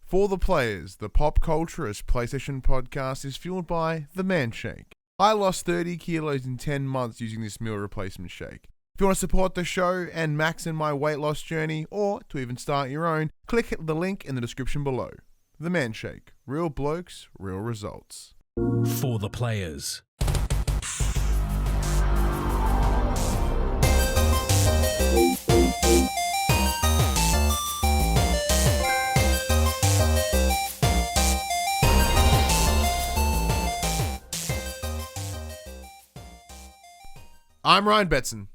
For the Players, the pop culturist PlayStation podcast is fueled by the Man Shake. I lost 30 kilos in 10 months using this meal replacement shake. If you want to support the show and max in my weight loss journey, or to even start your own, click the link in the description below. The Man Shake. Real blokes, real results. For the Players. I'm Ryan Betson.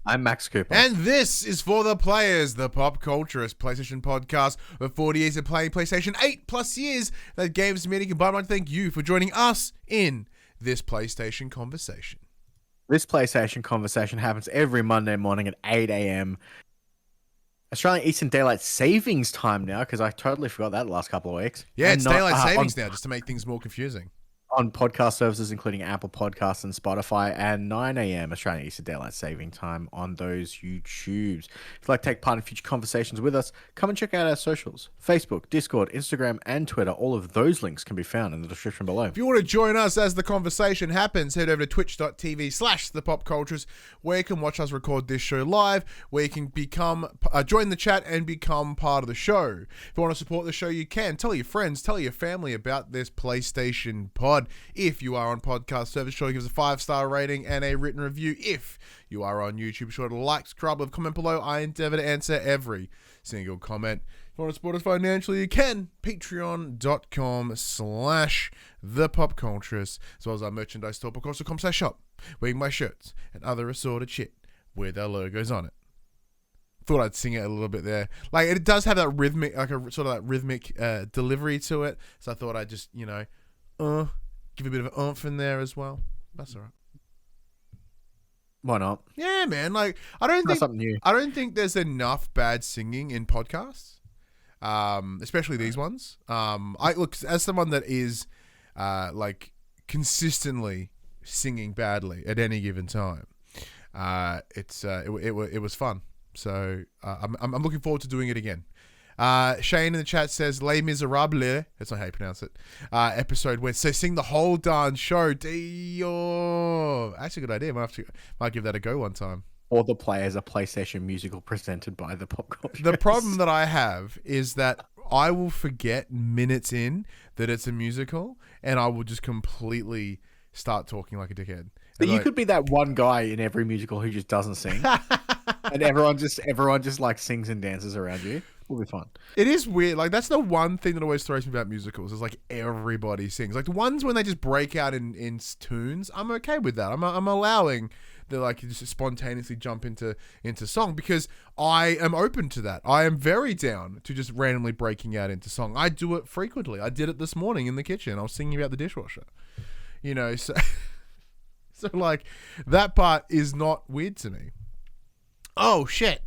I'm Max Cooper. And this is For the Players, the pop culturist PlayStation podcast with 40 years of playing PlayStation, 8+ years that games media can buy. I'd like to thank you for joining us in this PlayStation conversation. This PlayStation conversation happens every Monday morning at 8 a.m. Australian Eastern Daylight Savings time now, because I totally forgot that the last couple of weeks. Yeah, it's Daylight Savings now, just to make things more confusing. On podcast services, including Apple Podcasts and Spotify, and 9 a.m. Australian Eastern Daylight Saving Time on those YouTubes. If you'd like to take part in future conversations with us, come and check out our socials. Facebook, Discord, Instagram, and Twitter. All of those links can be found in the description below. If you want to join us as the conversation happens, head over to twitch.tv/thepopcultures, where you can watch us record this show live, where you can join the chat and become part of the show. If you want to support the show, you can. Tell your friends, tell your family about this PlayStation pod. If you are on podcast service, sure to give us a 5-star rating and a written review. If you are on YouTube, sure to like, subscribe, leave a comment below. I endeavor to answer every single comment. If you want to support us financially, you can. Patreon.com/thepopculturist, as well as our merchandise store, popculturist.com/shop, where you can buy shirts and other assorted shit with our logos on it. Thought I'd sing it a little bit there. Like, it does have that rhythmic, like a sort of that rhythmic delivery to it. So I thought I'd just, give a bit of an oomph in there as well. That's all right. Why not? Yeah, man. Like, I don't think there's enough bad singing in podcasts, especially these ones. I look, as someone that is consistently singing badly at any given time. It was fun. So I'm looking forward to doing it again. Shane in the chat says Les Miserables, that's not how you pronounce it, episode went, so sing the whole darn show. Dio. Actually a good idea. Might give that a go one time. Or the Players, a PlayStation musical presented by the Pop Culture. The problem that I have is that I will forget minutes in that it's a musical, and I will just completely start talking like a dickhead. But you could be that one guy in every musical who just doesn't sing. And everyone just like sings and dances around you. Will be fun. It is weird. Like, that's the one thing that always throws me about musicals is like everybody sings. Like the ones when they just break out in tunes, I'm okay with that. I'm allowing the like just spontaneously jump into song because I am open to that. I am very down to just randomly breaking out into song. I do it frequently. I did it this morning in the kitchen. I was singing about the dishwasher. So so like that part is not weird to me. Oh shit.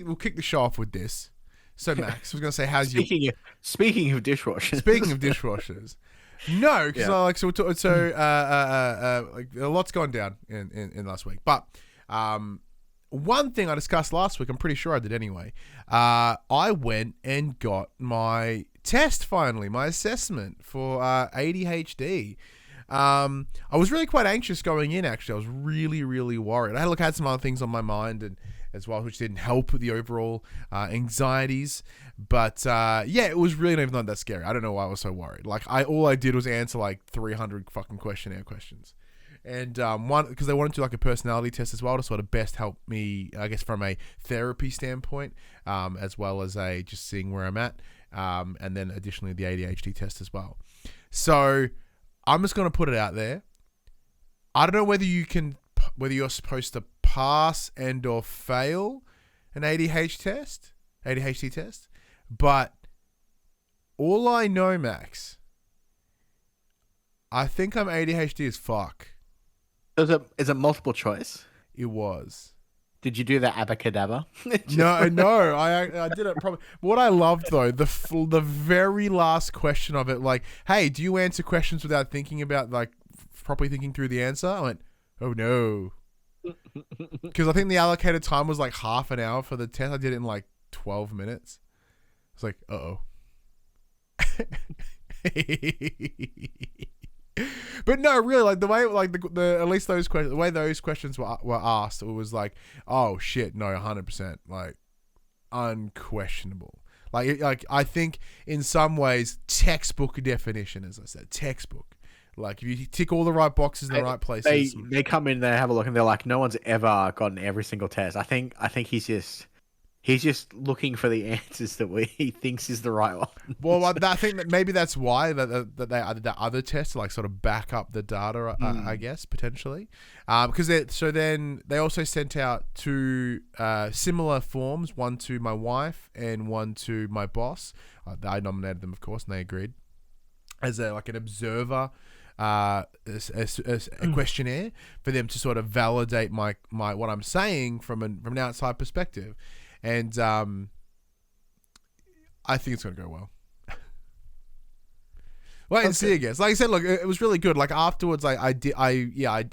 We'll kick the show off with this. So Max, I was gonna say, how's speaking of dishwashers? Speaking of dishwashers, no, because a lot's gone down in last week. But one thing I discussed last week, I'm pretty sure I did anyway. I went and got my test finally, my assessment for ADHD. I was really quite anxious going in. Actually, I was really, really worried. I had some other things on my mind and as well, which didn't help with the overall anxieties. But it was really not even that scary. I don't know why I was so worried. Like, all I did was answer like 300 fucking questionnaire questions, and one because they wanted to do like a personality test as well to sort of best help me, I guess, from a therapy standpoint, as well as just seeing where I'm at, and then additionally the ADHD test as well. So I'm just going to put it out there. I don't know whether you're supposed to pass and or fail an ADHD test, but all I know, Max, I think I'm ADHD as fuck. Is it multiple choice? It was. Did you do the abacadabra? No, I did it probably. What I loved though, the very last question of it, like, hey, do you answer questions without thinking about, like, properly thinking through the answer? I went, oh no. Because I think the allocated time was like half an hour for the test. I did it in like 12 minutes. It's like, uh-oh. But no, really, like the way, like the at least those questions, the way those questions were asked, it was like, oh shit, no, 100%, like unquestionable. Like I think in some ways, textbook definition, as I said, textbook. Like if you tick all the right boxes in the right places, they come in, they have a look, and they're like, no one's ever gotten every single test. I think he's just looking for the answers that he thinks is the right one. Well, I think that maybe that's why that other tests like sort of back up the data. I guess potentially, because then they also sent out two similar forms, one to my wife and one to my boss. I nominated them, of course, and they agreed as like an observer. A questionnaire for them to sort of validate my what I'm saying from an outside perspective, and I think it's gonna go well. Wait and see, I guess. Like I said, look, it was really good. Like afterwards, I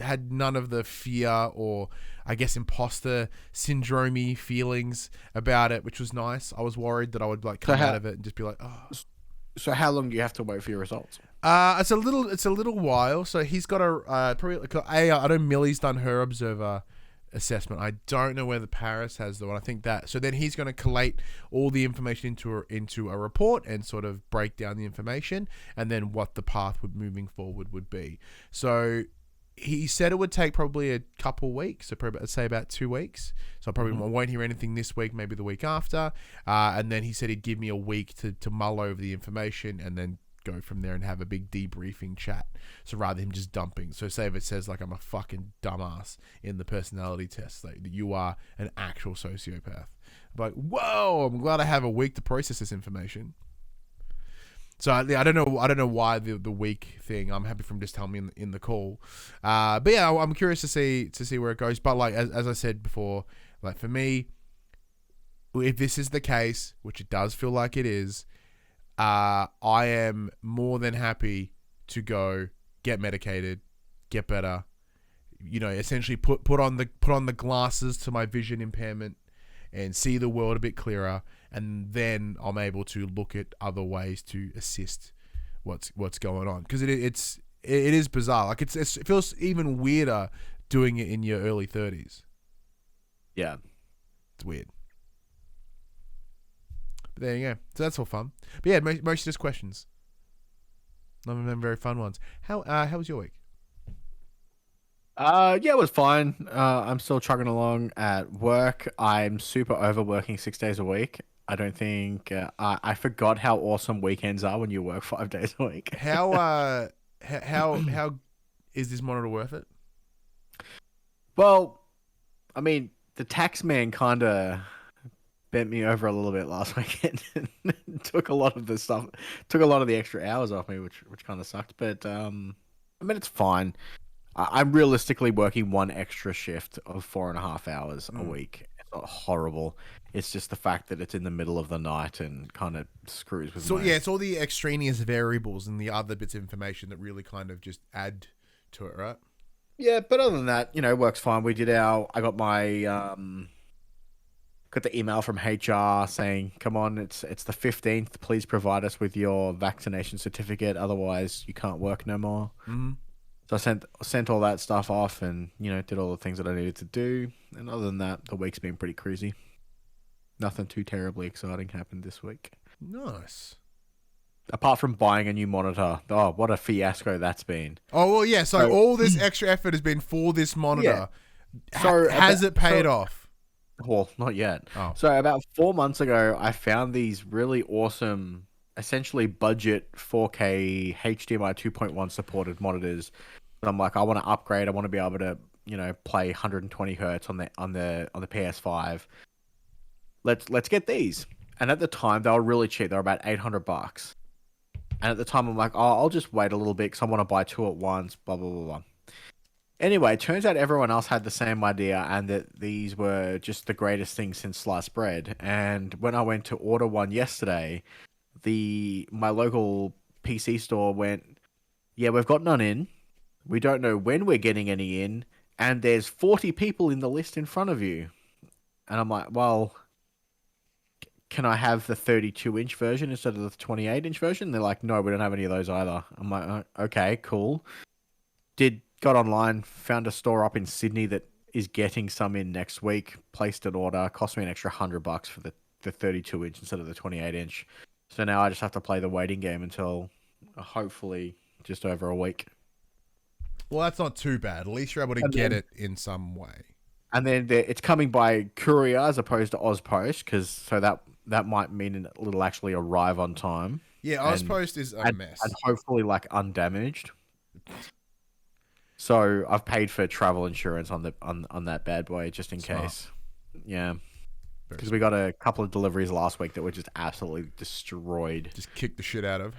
had none of the fear or I guess imposter syndrome feelings about it, which was nice. I was worried that I would like come out of it and just be like, oh. So how long do you have to wait for your results? It's a little while. So he's got probably I know Millie's done her observer assessment. I don't know whether Paris has the one. I think that. So then he's going to collate all the information into a report and sort of break down the information and then what the path moving forward would be. So he said it would take probably a couple weeks, so probably say about 2 weeks. So I probably won't hear anything this week, maybe the week after. And then he said he'd give me a week to mull over the information and then go from there and have a big debriefing chat. So rather than him just dumping. So say if it says like I'm a fucking dumbass in the personality test, like that you are an actual sociopath. I'm like, whoa, I'm glad I have a week to process this information. So I don't know why the week thing. I'm happy for him just telling me in the call. But yeah, I'm curious to see where it goes. But like as I said before, like for me, if this is the case, which it does feel like it is, I am more than happy to go get medicated, get better. You know, essentially put on the glasses to my vision impairment and see the world a bit clearer, and then I'm able to look at other ways to assist what's going on, because it is bizarre. Like it feels even weirder doing it in your early 30s. Yeah, it's weird. But there you go. So that's all fun. But yeah, most just questions. None of them very fun ones. How was your week? Yeah, it was fine. I'm still chugging along at work. I'm super overworking 6 days a week. I don't think I forgot how awesome weekends are when you work 5 days a week. How is this monitor worth it? Well, I mean, the tax man kind of bent me over a little bit last weekend and took a lot of the extra hours off me, which kind of sucked. But I mean, it's fine. I'm realistically working one extra shift of 4.5 hours a week. It's not horrible. It's just the fact that it's in the middle of the night and kind of screws with me. Yeah, it's all the extraneous variables and the other bits of information that really kind of just add to it, right? Yeah, but other than that, it works fine. I got my got the email from HR saying, "Come on, it's the 15th. Please provide us with your vaccination certificate. Otherwise, you can't work no more." Mm-hmm. So I sent all that stuff off and, did all the things that I needed to do. And other than that, the week's been pretty crazy. Nothing too terribly exciting happened this week. Nice. Apart from buying a new monitor. Oh, what a fiasco that's been. Oh, well, yeah. So all this extra effort has been for this monitor. Yeah. So has it paid off? Well, not yet. Oh. So about 4 months ago, I found these really awesome, essentially budget 4K HDMI 2.1 supported monitors. And I'm like, I want to upgrade. I want to be able to, play 120 hertz on the PS5. Let's get these. And at the time, they were really cheap. They were about $800. And at the time, I'm like, oh, I'll just wait a little bit because I want to buy two at once. Blah blah blah blah. Anyway, it turns out everyone else had the same idea and that these were just the greatest thing since sliced bread. And when I went to order one yesterday, my local PC store went, yeah, we've got none in. We don't know when we're getting any in. And there's 40 people in the list in front of you. And I'm like, well, can I have the 32-inch version instead of the 28-inch version? They're like, no, we don't have any of those either. I'm like, okay, cool. Got online, found a store up in Sydney that is getting some in next week. Placed an order, cost me an extra $100 for the 32-inch instead of the 28-inch. So now I just have to play the waiting game until hopefully just over a week. Well, that's not too bad. At least you're able to get it in some way. And then it's coming by courier as opposed to Ozpost, so that might mean it'll actually arrive on time. Yeah, Ozpost is a mess. And hopefully like undamaged. So I've paid for travel insurance on that bad boy just in case. Yeah. Because we got a couple of deliveries last week that were just absolutely destroyed. Just kicked the shit out of.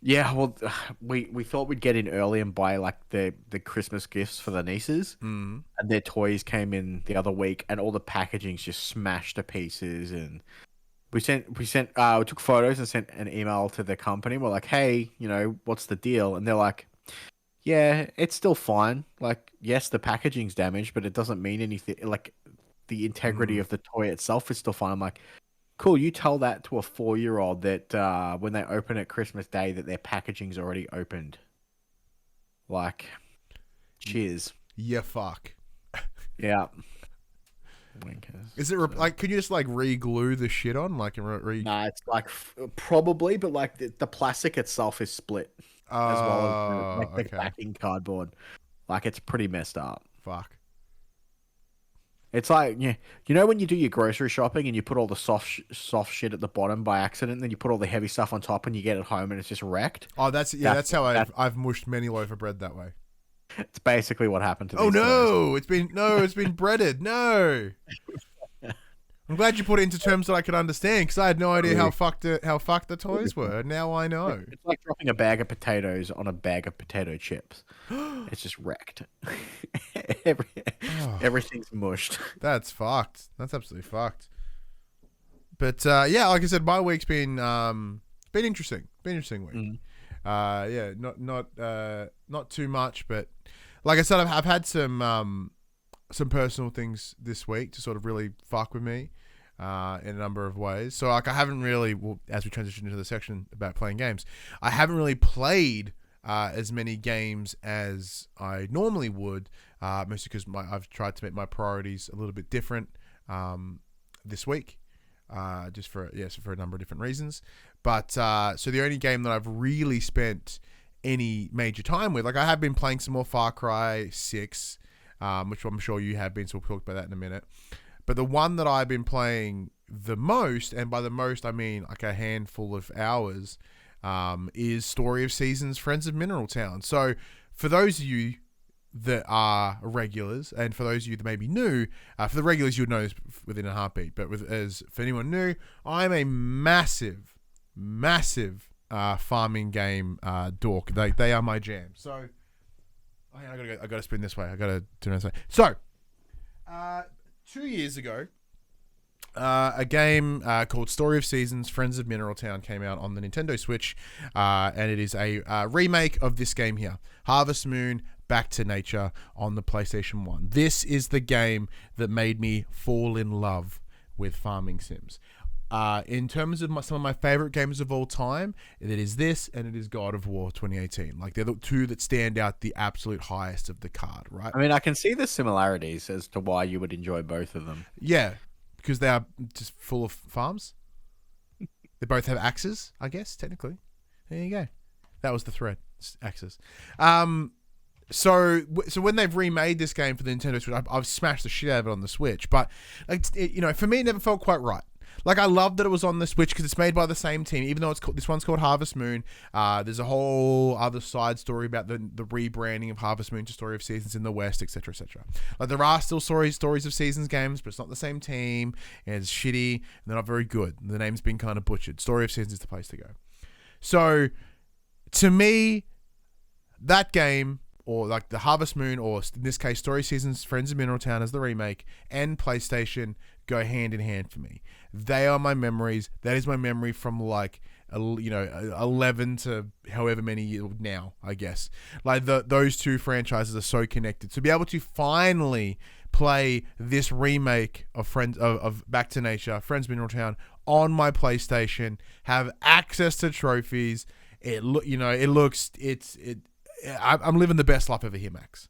Yeah, well, we thought we'd get in early and buy like the Christmas gifts for the nieces, and their toys came in the other week, and all the packaging's just smashed to pieces. And we took photos and sent an email to the company. We're like, hey, what's the deal? And they're like, yeah, it's still fine. Like, yes, the packaging's damaged, but it doesn't mean anything. Like, the integrity of the toy itself is still fine. I'm like, cool, you tell that to a 4-year-old that when they open it Christmas Day that their packaging's already opened. Like, cheers. Yeah, fuck. Yeah. Is it like? Can you just like re-glue the shit on? Like, nah, it's like probably, but like the plastic itself is split as well as the backing cardboard. Like, it's pretty messed up. Fuck. It's like, yeah, when you do your grocery shopping and you put all the soft shit at the bottom by accident, and then you put all the heavy stuff on top and you get it home and it's just wrecked. Oh, that's how I've mushed many loaf of bread that way. It's basically what happened to these Oh no, it's been breaded. No. I'm glad you put it into terms that I could understand, because I had no idea how fucked the toys were. Now I know. It's like dropping a bag of potatoes on a bag of potato chips. It's just wrecked. Everything's mushed. That's fucked. That's absolutely fucked. But yeah, like I said, my week's been interesting. Been an interesting week. Yeah, not too much, but like I said, I've had some personal things this week to sort of really fuck with me in a number of ways. So like I haven't really, as we transition into the section about playing games, I haven't really played as many games as I normally would, mostly because I've tried to make my priorities a little bit different this week, just for a number of different reasons. But so the only game that I've really spent any major time with, like I have been playing some more Far Cry 6, which I'm sure you have been, so we'll talk about that in a minute. But the one that I've been playing the most, and by the most I mean like a handful of hours, is Story of Seasons, Friends of Mineral Town. So for those of you that are regulars, and for those of you that may be new, for the regulars you would know this within a heartbeat, but for anyone new, I'm a massive farming game dork. They are my jam. So I gotta spin this way. I gotta turn this way. So 2 years ago, a game called Story of Seasons, Friends of Mineral Town came out on the Nintendo Switch, and it is a remake of this game here, Harvest Moon Back to Nature, on the PlayStation 1. This is the game that made me fall in love with farming sims. In terms of some of my favorite games of all time, it is this and it is God of War 2018. Like, they're the two that stand out the absolute highest of the card, right? I mean, I can see the similarities as to why you would enjoy both of them. Yeah, because they are just full of farms. They both have axes, I guess, technically. There you go. That was the thread. It's axes. So when they've remade this game for the Nintendo Switch, I've smashed the shit out of it on the Switch. But like, for me, it never felt quite right. Like, I love that it was on the Switch because it's made by the same team, even though this one's called Harvest Moon. There's a whole other side story about the rebranding of Harvest Moon to Story of Seasons in the West, etc., etc. Like, there are still stories of Seasons games, but it's not the same team, and it's shitty, and they're not very good. The name's been kind of butchered. Story of Seasons is the place to go. So, to me, that game, or like the Harvest Moon, or in this case, Story Seasons, Friends of Mineral Town as the remake, and PlayStation go hand in hand for me. They are my memories. That is my memory from like, 11 to however many years now, I guess. Like, those two franchises are so connected. To be able to finally play this remake of of Back to Nature, Friends of Mineral Town on my PlayStation, have access to trophies. I'm living the best life over here, Max.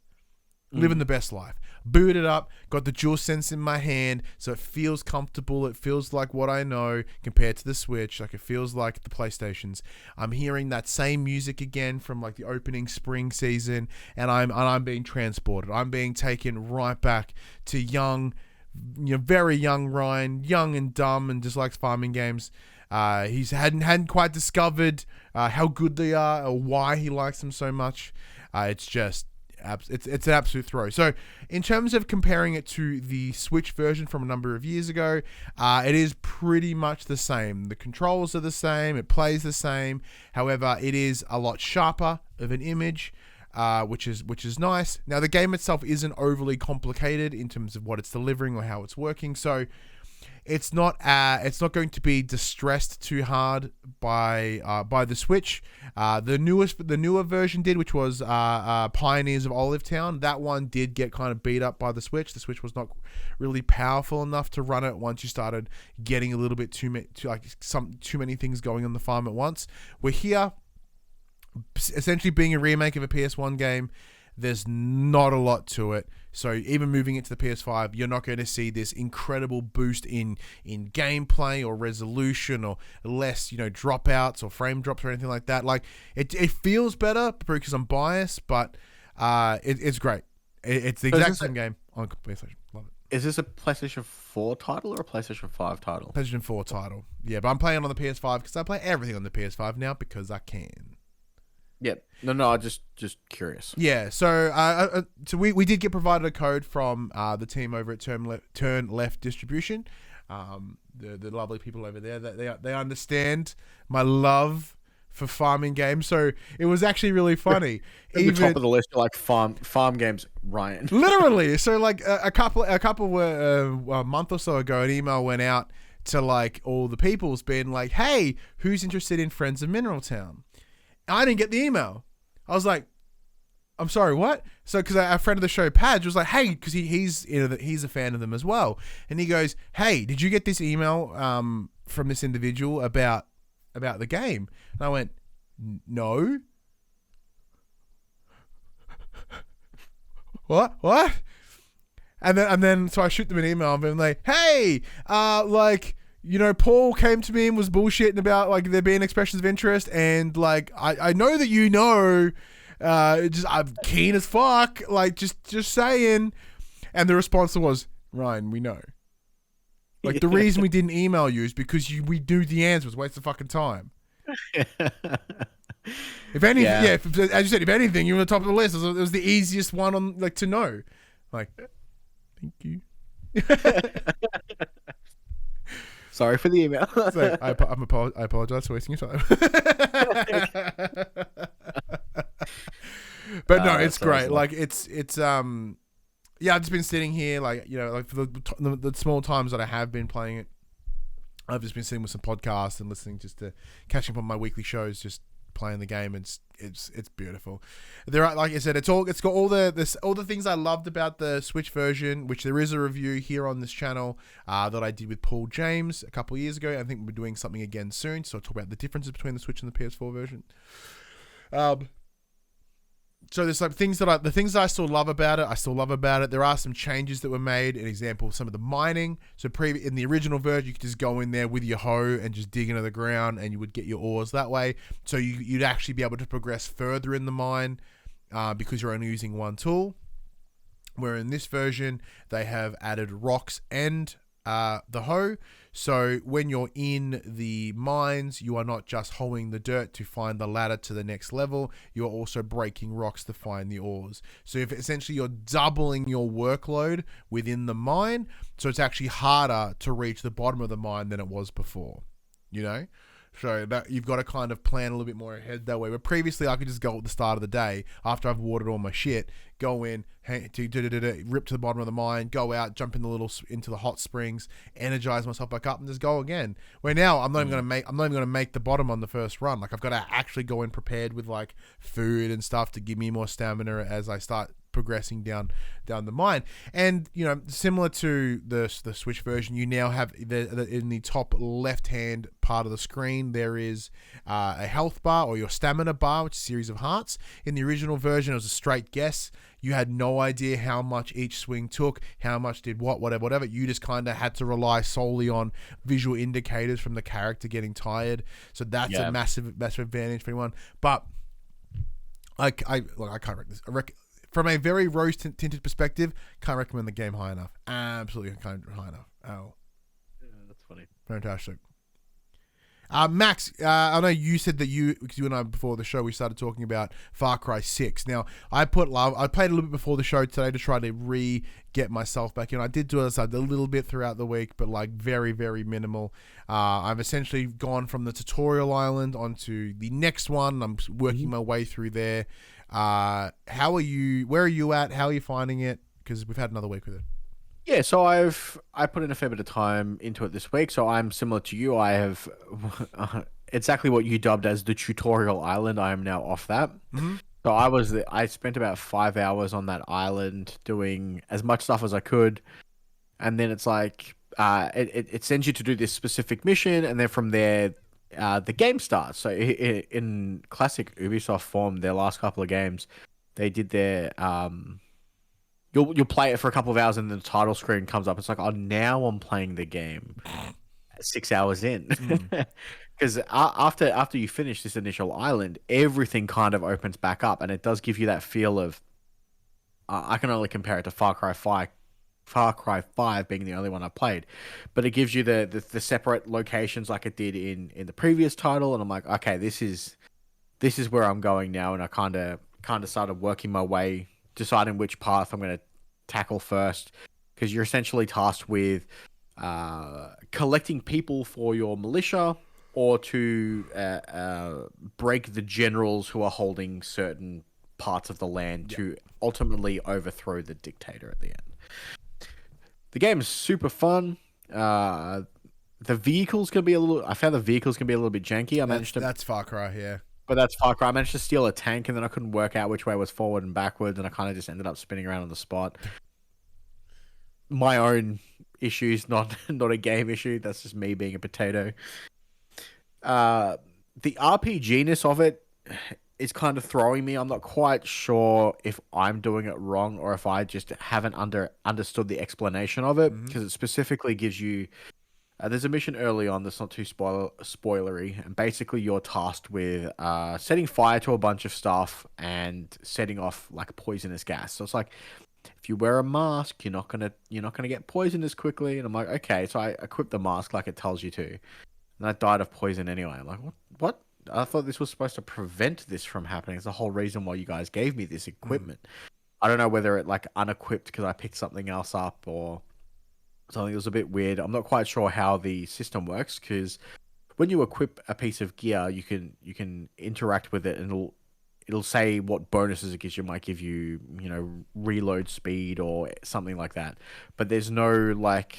Living the best life. Booted up, got the DualSense in my hand, so it feels comfortable. It feels like what I know compared to the Switch. Like, it feels like the PlayStations. I'm hearing that same music again from like the opening spring season, and I'm being transported. I'm being taken right back to young, very young Ryan, young and dumb, and just likes farming games. He hadn't quite discovered how good they are or why he likes them so much. It's an absolute throw. So in terms of comparing it to the Switch version from a number of years ago, it is pretty much the same. The controls are the same. It plays the same. However, it is a lot sharper of an image, which is nice. Now, the game itself isn't overly complicated in terms of what it's delivering or how it's working. So it's not going to be distressed too hard by the Switch. The newer version did, which was Pioneers of Olive Town. That one did get kind of beat up by the Switch. The Switch was not really powerful enough to run it once you started getting a little bit too many things going on the farm at once. We're here, essentially being a remake of a PS1 game. There's not a lot to it. So even moving it to the PS5, you're not going to see this incredible boost in gameplay or resolution or less, dropouts or frame drops or anything like that. Like, it feels better because I'm biased, but it's great. It's the exact same game on PlayStation. Love it. Is this a PlayStation 4 title or a PlayStation 5 title? PlayStation 4 title. Yeah, but I'm playing on the PS5 because I play everything on the PS5 now because I can. Yep. No, just curious. Yeah, so we did get provided a code from the team over at Turn Left Distribution. The lovely people over there, they understand my love for farming games. So it was actually really funny. At the top of the list, like farm games, Ryan. Literally. So like a month or so ago, an email went out to like all the peoples being like, "Hey, who's interested in Friends of Mineral Town?" I didn't get the email. I was like, I'm sorry, what? So, because a friend of the show, Padge, was like, hey, because he's a fan of them as well. And he goes, hey, did you get this email from this individual about the game? And I went, no. What? And then, so I shoot them an email and I'm like, hey, Paul came to me and was bullshitting about like there being expressions of interest, and like I know that I'm keen as fuck, like just saying. And the response was, Ryan, we know. Like the reason we didn't email you is because we knew the answer was waste of fucking time. If anything, as you said, if anything, you're on the top of the list. It was the easiest one on like to know. Like, thank you. Sorry for the email. So I apologize for wasting your time. But no, it's great. Awesome. Like it's I've just been sitting here like for the small times that I have been playing it, I've just been sitting with some podcasts and listening just to catching up on my weekly shows, just playing the game. It's beautiful. There are, like I said, it's got all the things I loved about the Switch version, which there is a review here on this channel that I did with Paul James a couple of years ago. I think we're doing something again soon, so I'll talk about the differences between the Switch and the PS4 version. So there's like the things that I still love about it. There are some changes that were made. An example, some of the mining. So in the original version, you could just go in there with your hoe and just dig into the ground, and you would get your ores that way. So you'd actually be able to progress further in the mine because you're only using one tool. Where in this version, they have added rocks and the hoe. So when you're in the mines, you are not just hoeing the dirt to find the ladder to the next level. You are also breaking rocks to find the ores. So if essentially you're doubling your workload within the mine, so it's actually harder to reach the bottom of the mine than it was before, So that you've got to kind of plan a little bit more ahead that way. But previously, I could just go at the start of the day after I've watered all my shit, go in, rip to the bottom of the mine, go out, jump into the hot springs, energize myself back up, and just go again. Where now I'm not even gonna make the bottom on the first run. Like I've got to actually go in prepared with like food and stuff to give me more stamina as I start progressing down the mine. And similar to the Switch version, you now have in the top left hand part of the screen there is a health bar or your stamina bar, which is a series of hearts. In the original version, it was a straight guess. You had no idea how much each swing took, how much did whatever. You just kind of had to rely solely on visual indicators from the character getting tired. So that's a massive advantage for anyone. But I can't recommend this. From a very rose-tinted perspective, can't recommend the game high enough. Absolutely can't high enough. Oh, yeah, that's funny. Fantastic. Max, I know you said that because you and I before the show we started talking about Far Cry 6. Now I played a little bit before the show today to try to get myself back in. I did do it a little bit throughout the week, but like very, very minimal. I've essentially gone from the tutorial island onto the next one. I'm working my way through there. How are you? Where are you at? How are you finding it? Because we've had another week with it. Yeah, so I put in a fair bit of time into it this week. So I'm similar to you. I have exactly what you dubbed as the tutorial island. I am now off that. Mm-hmm. So I spent about 5 hours on that island doing as much stuff as I could, and then it's like it sends you to do this specific mission, and then from there the game starts. So in classic Ubisoft form, their last couple of games, they did their you'll play it for a couple of hours, and then the title screen comes up. It's like, oh, now I'm playing the game 6 hours in. Because after you finish this initial island, everything kind of opens back up, and it does give you that feel of. I can only compare it to Far Cry 5 being the only one I played, but it gives you the separate locations like it did in the previous title, and I'm like, okay, this is where I'm going now, and I kind of started working my way, deciding which path I'm going to tackle first, because you're essentially tasked with collecting people for your militia, or to break the generals who are holding certain parts of the land to ultimately overthrow the dictator at the end. The game is super fun. The vehicles can be I found the vehicles can be a little bit janky. That's Far Cry, yeah. But that's Far Cry. I managed to steal a tank, and then I couldn't work out which way was forward and backwards, and I kind of just ended up spinning around on the spot. My own issues, not a game issue. That's just me being a potato. The RPG-ness of it is kind of throwing me. I'm not quite sure if I'm doing it wrong or if I just haven't understood the explanation of it, because it specifically gives you... there's a mission early on that's not too spoilery, and basically you're tasked with setting fire to a bunch of stuff and setting off like poisonous gas. So it's like, if you wear a mask, you're not gonna get poisoned as quickly. And I'm like, okay, so I equipped the mask like it tells you to, and I died of poison anyway. I'm like, what? I thought this was supposed to prevent this from happening. It's the whole reason why you guys gave me this equipment. I don't know whether it like unequipped because I picked something else up or something that was a bit weird. I'm not quite sure how the system works, because when you equip a piece of gear, you can interact with it, and it'll say what bonuses it gives you. It might give you, reload speed or something like that. But there's no like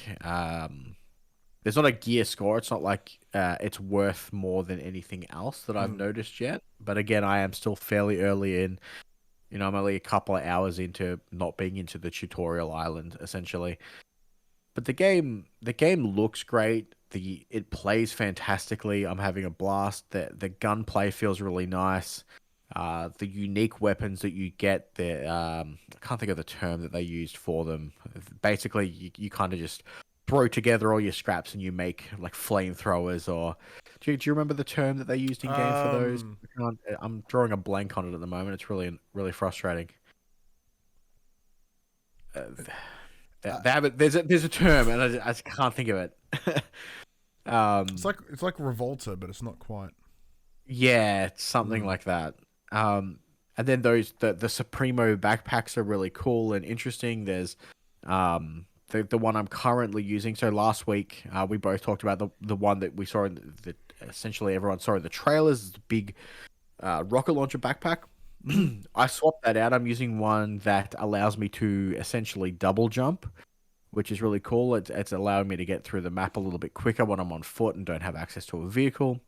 there's not a gear score. It's not like it's worth more than anything else that I've noticed yet. But again, I am still fairly early in. I'm only a couple of hours into not being into the tutorial island, essentially. But the game looks great. It plays fantastically. I'm having a blast. The gunplay feels really nice. The unique weapons that you get, I can't think of the term that they used for them. Basically, you kind of just throw together all your scraps and you make like flamethrowers. Or do you remember the term that they used in game for those? I'm drawing a blank on it at the moment. It's really, really frustrating. There's a term, and I just can't think of it. It's like Revolta, but it's not quite. Yeah, it's something like that. And then the Supremo backpacks are really cool and interesting. There's the one I'm currently using. So last week we both talked about the one that we saw in essentially everyone saw in the trailers, the big rocket launcher backpack. I swapped that out. I'm using one that allows me to essentially double jump, which is really cool. It's allowing me to get through the map a little bit quicker when I'm on foot and don't have access to a vehicle.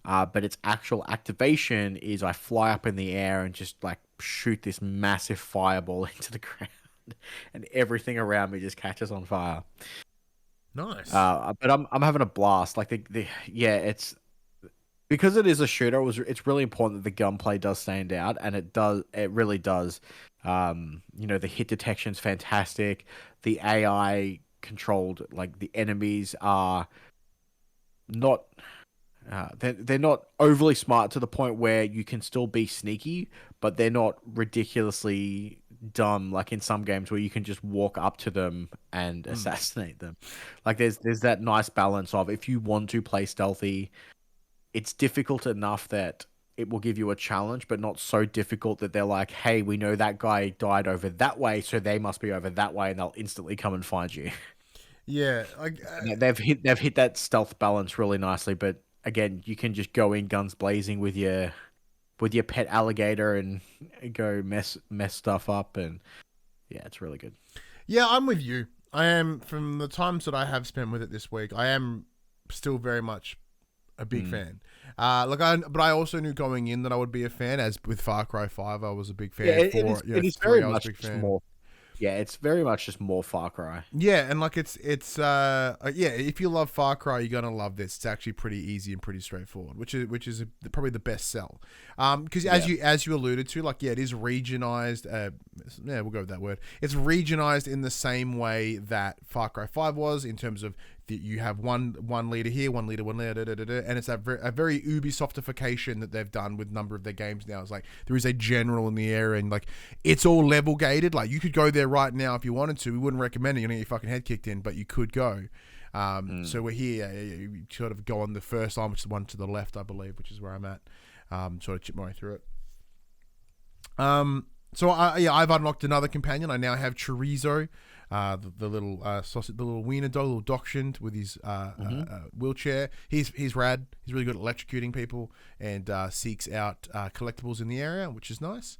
But its actual activation is I fly up in the air and just like shoot this massive fireball into the ground, and everything around me just catches on fire. Nice. But I'm having a blast. Like it's because it is a shooter. It's really important that the gunplay does stand out, and it really does. The hit detection's fantastic. The AI controlled, like the enemies are not. They're not overly smart to the point where you can still be sneaky, but they're not ridiculously dumb like in some games where you can just walk up to them and assassinate them. Like there's that nice balance of, if you want to play stealthy, it's difficult enough that it will give you a challenge, but not so difficult that they're like, hey, we know that guy died over that way, so they must be over that way, and they'll instantly come and find you. Yeah, They've hit that stealth balance really nicely, but again, you can just go in guns blazing with your pet alligator and go mess stuff up, and yeah, it's really good. Yeah, I'm with you. I am, from the times that I have spent with it this week, I am still very much a big fan. But I also knew going in that I would be a fan. As with Far Cry 5, I was a big fan. It is very much more. Yeah, it's very much just more Far Cry. Yeah, and like it's if you love Far Cry, you're gonna love this. It's actually pretty easy and pretty straightforward, which is probably the best sell. Because as you alluded to, like, it is regionalized. We'll go with that word. It's regionalized in the same way that Far Cry 5 was, in terms of you have one leader here, one leader, and it's a very Ubisoftification that they've done with a number of their games now. It's like there is a general in the area, and like it's all level gated. Like you could go there right now if you wanted to. We wouldn't recommend it. You're gonna get your fucking head kicked in, but you could go. So we're here. You sort of go on the first line, which is the one to the left, I believe, which is where I'm at. Sort of chip my way through it. I've unlocked another companion. I now have Chorizo. The little sausage, the little wiener dog, little dachshund with his wheelchair. He's rad. He's really good at electrocuting people and seeks out collectibles in the area, which is nice.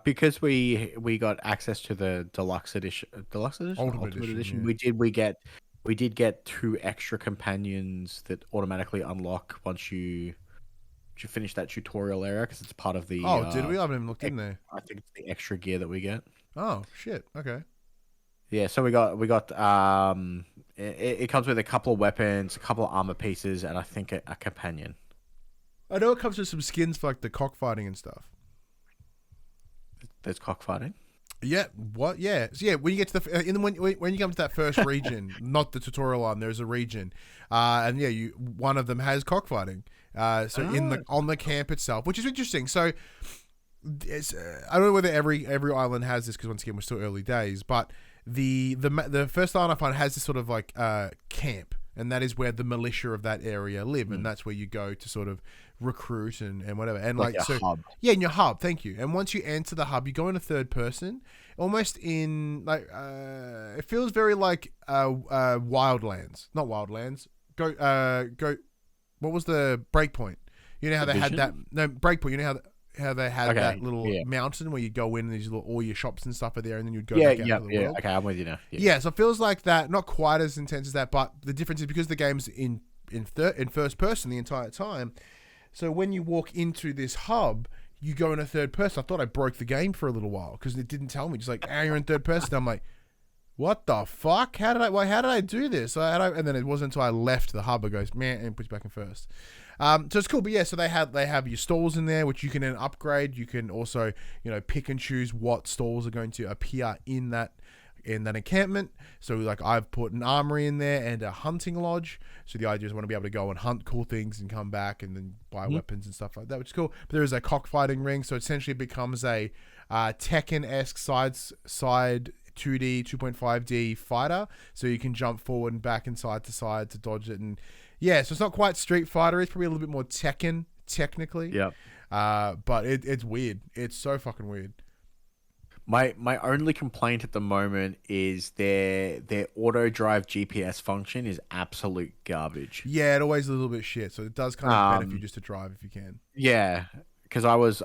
Because we got access to the deluxe edition, ultimate edition. Yeah. We did get 2 extra companions that automatically unlock once you finish that tutorial area, because it's part of the. Oh, did we? I haven't even looked in there. I think it's the extra gear that we get. Oh shit! Okay. Yeah, so we got it comes with a couple of weapons, a couple of armor pieces, and I think a companion. I know it comes with some skins for like the cockfighting and stuff. There's cockfighting. Yeah. What? Yeah. So yeah, when you get to when you come to that first region, not the tutorial arm, there's a region, and yeah, one of them has cockfighting. On the camp itself, which is interesting. So. I don't know whether every island has this, because once again we're still early days, but the first island I find has this sort of like camp, and that is where the militia of that area live, and that's where you go to sort of recruit and whatever, and like so hub. Yeah, in your hub. Thank you. And once you enter the hub, you go in a third person, almost in like it feels very like Wildlands, not Wildlands. Go. What was the Breakpoint? You know how they had that? No, Breakpoint. You know how they had that little mountain where you go in and all your shops and stuff are there, and then you'd go back out to the world. Okay, I'm with you now. Yeah, so it feels like that. Not quite as intense as that, but the difference is because the game's in first person the entire time. So when you walk into this hub, you go in a third person. I thought I broke the game for a little while because it didn't tell me. Just like, you're in third person. I'm like, what the fuck? How did I do this? And then it wasn't until I left the hub it goes, man, and puts you back in first. So it's cool, but yeah, so they have your stalls in there, which you can then upgrade. You can also, pick and choose what stalls are going to appear in that encampment. So like I've put an armory in there and a hunting lodge. So the idea is I want to be able to go and hunt cool things and come back and then buy weapons and stuff like that, which is cool. But there is a cockfighting ring, so essentially it becomes a Tekken-esque side 2D 2.5D fighter. So you can jump forward and back and side to dodge it, and yeah, so it's not quite Street Fighter. It's probably a little bit more Tekken, technically. Yep. But it's weird. It's so fucking weird. My only complaint at the moment is their auto drive GPS function is absolute garbage. Yeah, it always a little bit shit. So it does kind of benefit you just to drive if you can. Yeah, because I was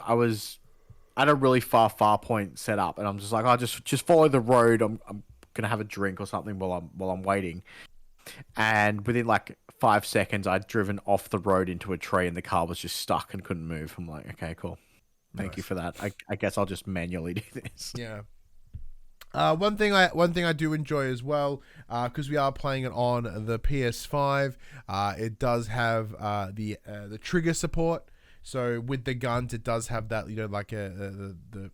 at a really far point set up, and I'm just like, just follow the road. I'm gonna have a drink or something while I'm waiting. And within like 5 seconds, I'd driven off the road into a tree, and the car was just stuck and couldn't move. I'm like, okay, cool. Thank you Nice. for that. I guess I'll just manually do this. Yeah. One thing I do enjoy as well, because we are playing it on the PS5. It does have the trigger support. So with the guns, it does have that, like The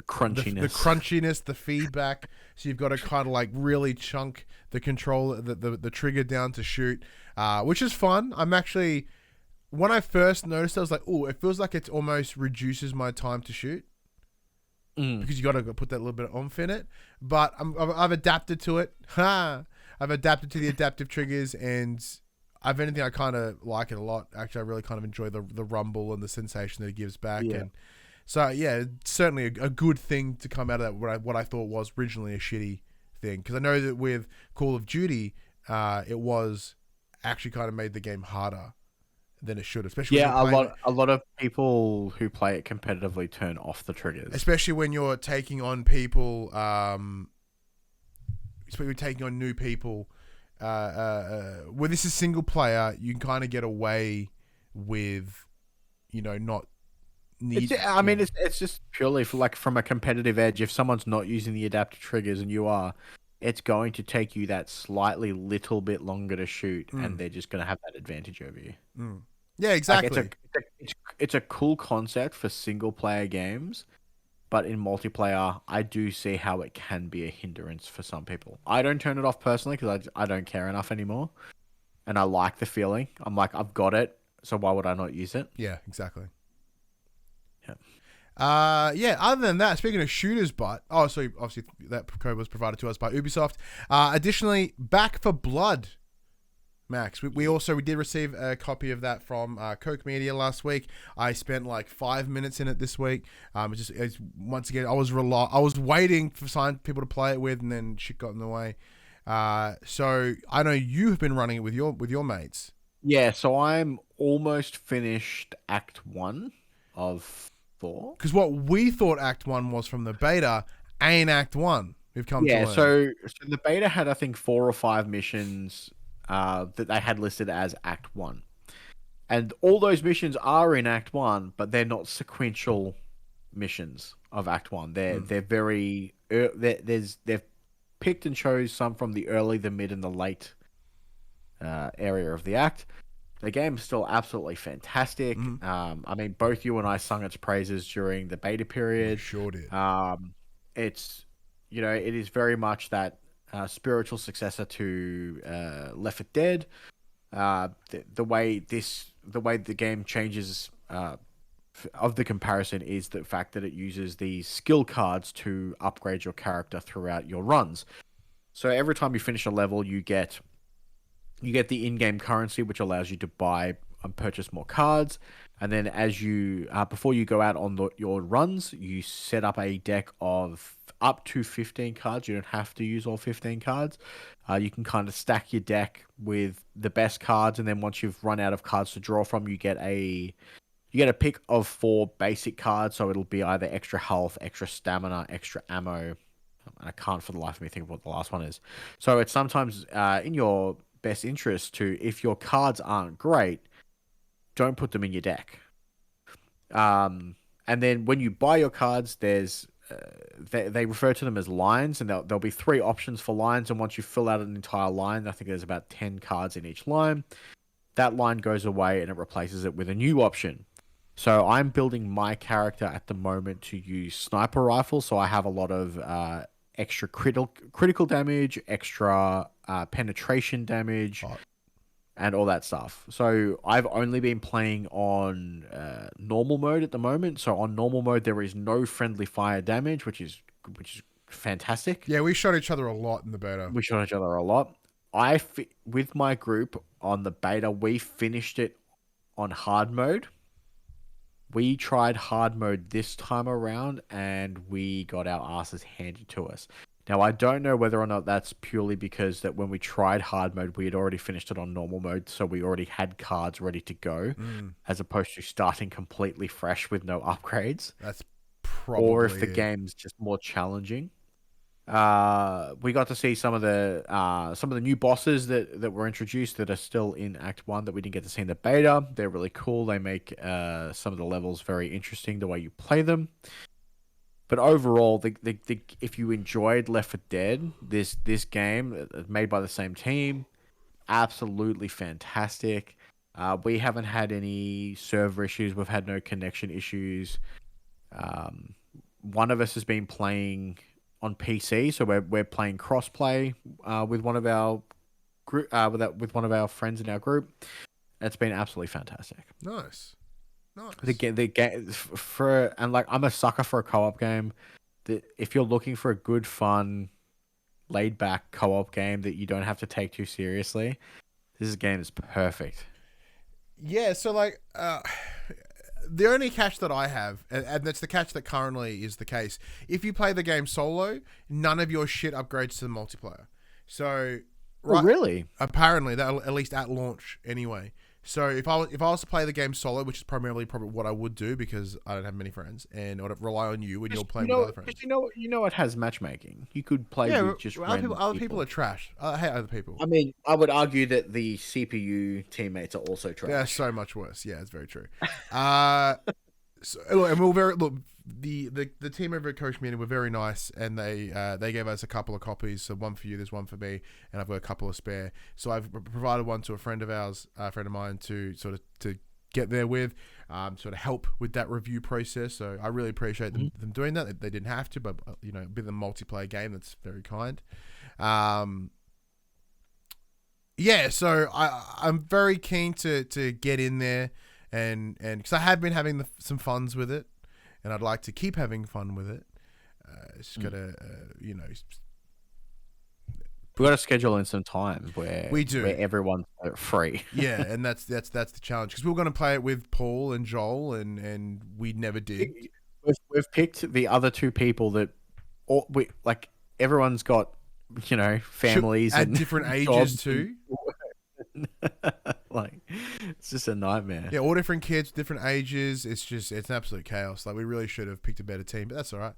crunchiness. the crunchiness, the feedback. So you've got to kind of like really chunk the control, the trigger down to shoot, which is fun. I'm actually, when I first noticed, I was like, oh, it feels like it almost reduces my time to shoot. Because you got to put that little bit of oomph in it, but I've adapted to it. I've adapted to the adaptive triggers, and if anything, I kind of like it a lot. Actually, I really kind of enjoy the rumble and the sensation that it gives back. Yeah. And so, yeah, it's certainly a good thing to come out of that. What I thought was originally a shitty thing, because I know that with Call of Duty, it was actually kind of made the game harder than it should, especially when you're playing a lot of people who play it competitively turn off the triggers. especially when you're taking on people, especially when you're taking on new people. When this is single player, you can kind of get away with, not need. It's just purely from a competitive edge. If someone's not using the adaptive triggers and you are, it's going to take you that slightly little bit longer to shoot, and they're just going to have that advantage over you. Yeah, exactly. It's a cool concept for single player games, but in multiplayer, I do see how it can be a hindrance for some people. I don't turn it off personally because I don't care enough anymore, and I like the feeling. I'm like, I've got it, so why would I not use it? Yeah, exactly. Yeah. Yeah, other than that, speaking of shooters, so obviously that code was provided to us by Ubisoft. Additionally, Back for Blood, Max. We did receive a copy of that from Koch Media last week. I spent like 5 minutes in it this week. It's once again, I was waiting for people to play it with, and then shit got in the way. So I know you have been running it with your mates. Yeah, so I'm almost finished Act 1 of 4. Because what we thought Act 1 was from the beta ain't Act 1. We've come to learn. So the beta had, I think, 4 or 5 missions that they had listed as Act 1. And all those missions are in Act 1, but they're not sequential missions of Act 1. They're very... They've picked and chose some from the early, the mid, and the late area of the act. The game's still absolutely fantastic. Both you and I sung its praises during the beta period. Sure did. It's, it is very much that spiritual successor to Left 4 Dead. The way the game changes of the comparison is the fact that it uses these skill cards to upgrade your character throughout your runs. So every time you finish a level, you get the in-game currency, which allows you to buy and purchase more cards. And then as you, before you go out on your runs, you set up a deck of up to 15 cards. You don't have to use all 15 cards. You can kind of stack your deck with the best cards. And then once you've run out of cards to draw from, you get a pick of 4 basic cards. So it'll be either extra health, extra stamina, extra ammo. I can't for the life of me think of what the last one is. So it's sometimes in your best interest to, if your cards aren't great, don't put them in your deck. And then when you buy your cards, there's they refer to them as lines, and there'll be 3 options for lines. And once you fill out an entire line, I think there's about 10 cards in each line. That line goes away and it replaces it with a new option. So I'm building my character at the moment to use sniper rifle. So I have a lot of extra critical damage, extra penetration damage, and all that stuff. So I've only been playing on normal mode at the moment. So on normal mode, there is no friendly fire damage, which is fantastic. Yeah, we shot each other a lot in the beta. We shot each other a lot. With my group on the beta, we finished it on hard mode. We tried hard mode this time around, and we got our asses handed to us. Now, I don't know whether or not that's purely because that when we tried hard mode, we had already finished it on normal mode, so we already had cards ready to go, as opposed to starting completely fresh with no upgrades. That's probably... Or if the game's just more challenging. We got to see some of the new bosses that were introduced that are still in Act 1 that we didn't get to see in the beta. They're really cool. They make some of the levels very interesting the way you play them. But overall, if you enjoyed Left 4 Dead, this game made by the same team, absolutely fantastic. We haven't had any server issues. We've had no connection issues. One of us has been playing on PC, so we're playing crossplay with one of our group with one of our friends in our group. It's been absolutely fantastic. Nice. The game for and like I'm a sucker for a co-op game. That if you're looking for a good, fun, laid back co-op game that you don't have to take too seriously, this game is perfect. Yeah, so like the only catch that I have, and that's the catch that currently is the case, if you play the game solo, none of your shit upgrades to the multiplayer. So Oh, really? Apparently, that at least at launch anyway. So if I was to play the game solo, which is probably what I would do because I don't have many friends and I would rely on you when you're playing with other friends. You know it has matchmaking. You could play with just other people are trash. I hate other people. I mean, I would argue that the CPU teammates are also trash. They're so much worse. Yeah, it's very true. The team over at Koch Media were very nice, and they gave us a couple of copies. So one for you, there's one for me, and I've got a couple of spare. So I've provided one to a friend of mine, to sort of to get there with, sort of help with that review process. So I really appreciate them doing that. They didn't have to, but a bit of a multiplayer game, that's very kind. Yeah, so I'm very keen to get in there, and because I have been having some funs with it, and I'd like to keep having fun with it. It's got to, we've got to schedule in some time where everyone's free. Yeah, and that's the challenge, because we were going to play it with Paul and Joel, and we never did. We've picked the other two people that everyone's got, families at and different ages too. Like, it's just a nightmare. Yeah, all different kids, different ages. It's an absolute chaos. Like, we really should have picked a better team, but that's all right.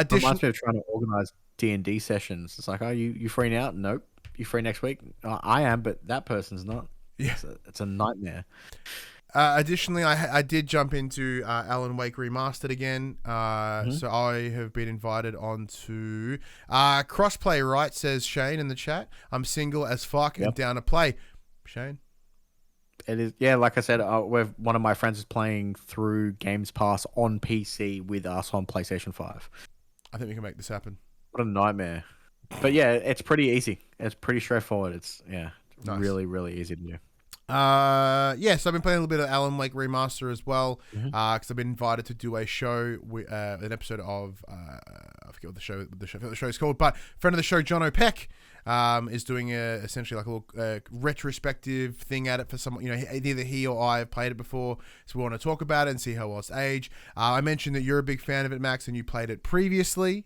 It reminds me of trying to organize D&D sessions. It's like, oh, you free now? Nope. You free next week? I am, but that person's not. Yeah, it's a nightmare. Additionally, I did jump into Alan Wake Remastered again. So I have been invited onto crossplay, right, says Shane in the chat. I'm single as fuck and down to play. Shane? It is, yeah, like I said, one of my friends is playing through Games Pass on PC with us on PlayStation 5. I think we can make this happen. What a nightmare. But yeah, it's pretty easy. It's pretty straightforward. It's nice. Really, really easy to do. So I've been playing a little bit of Alan Wake Remaster as well, because I've been invited to do a show, an episode of I forget what the show is called, but friend of the show, John O'Peck, is doing essentially like a little retrospective thing at it for someone. Either he or I have played it before, so we want to talk about it and see how well it's aged. I mentioned that you're a big fan of it, Max, and you played it previously.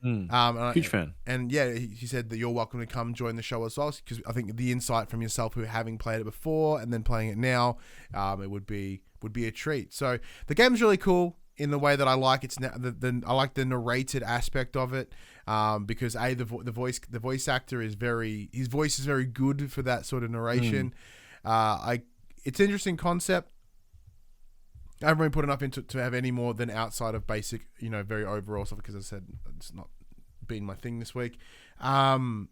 Huge fan. And yeah, he said that you're welcome to come join the show as well, because I think the insight from yourself, who having played it before and then playing it now, it would be a treat. So the game's really cool in the way that I like I like the narrated aspect of it, because the voice actor his voice is very good for that sort of narration. It's an interesting concept. I haven't really put enough into to have any more than outside of basic, very overall stuff, because I said it's not been my thing this week. So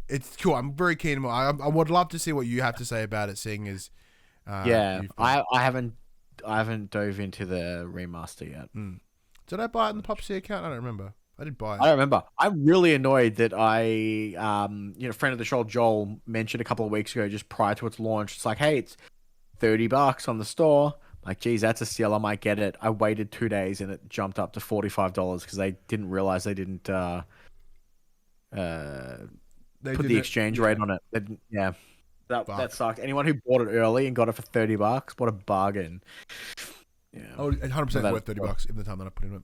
it's cool. I'm very keen. I would love to see what you have to say about it, seeing as I haven't dove into the remaster yet. Did I buy it in the PopC account? I don't remember. I did buy it. I don't remember. I'm really annoyed that friend of the show, Joel, mentioned a couple of weeks ago, just prior to its launch. It's like, hey, it's $30 on the store. Like, geez, that's a steal. I might get it. I waited 2 days and it jumped up to $45 because they didn't realize they didn't put the exchange rate on it. That sucked. Anyone who bought it early and got it for $30, what a bargain. Yeah. Oh, 100% worth $30 in the time that I put in it.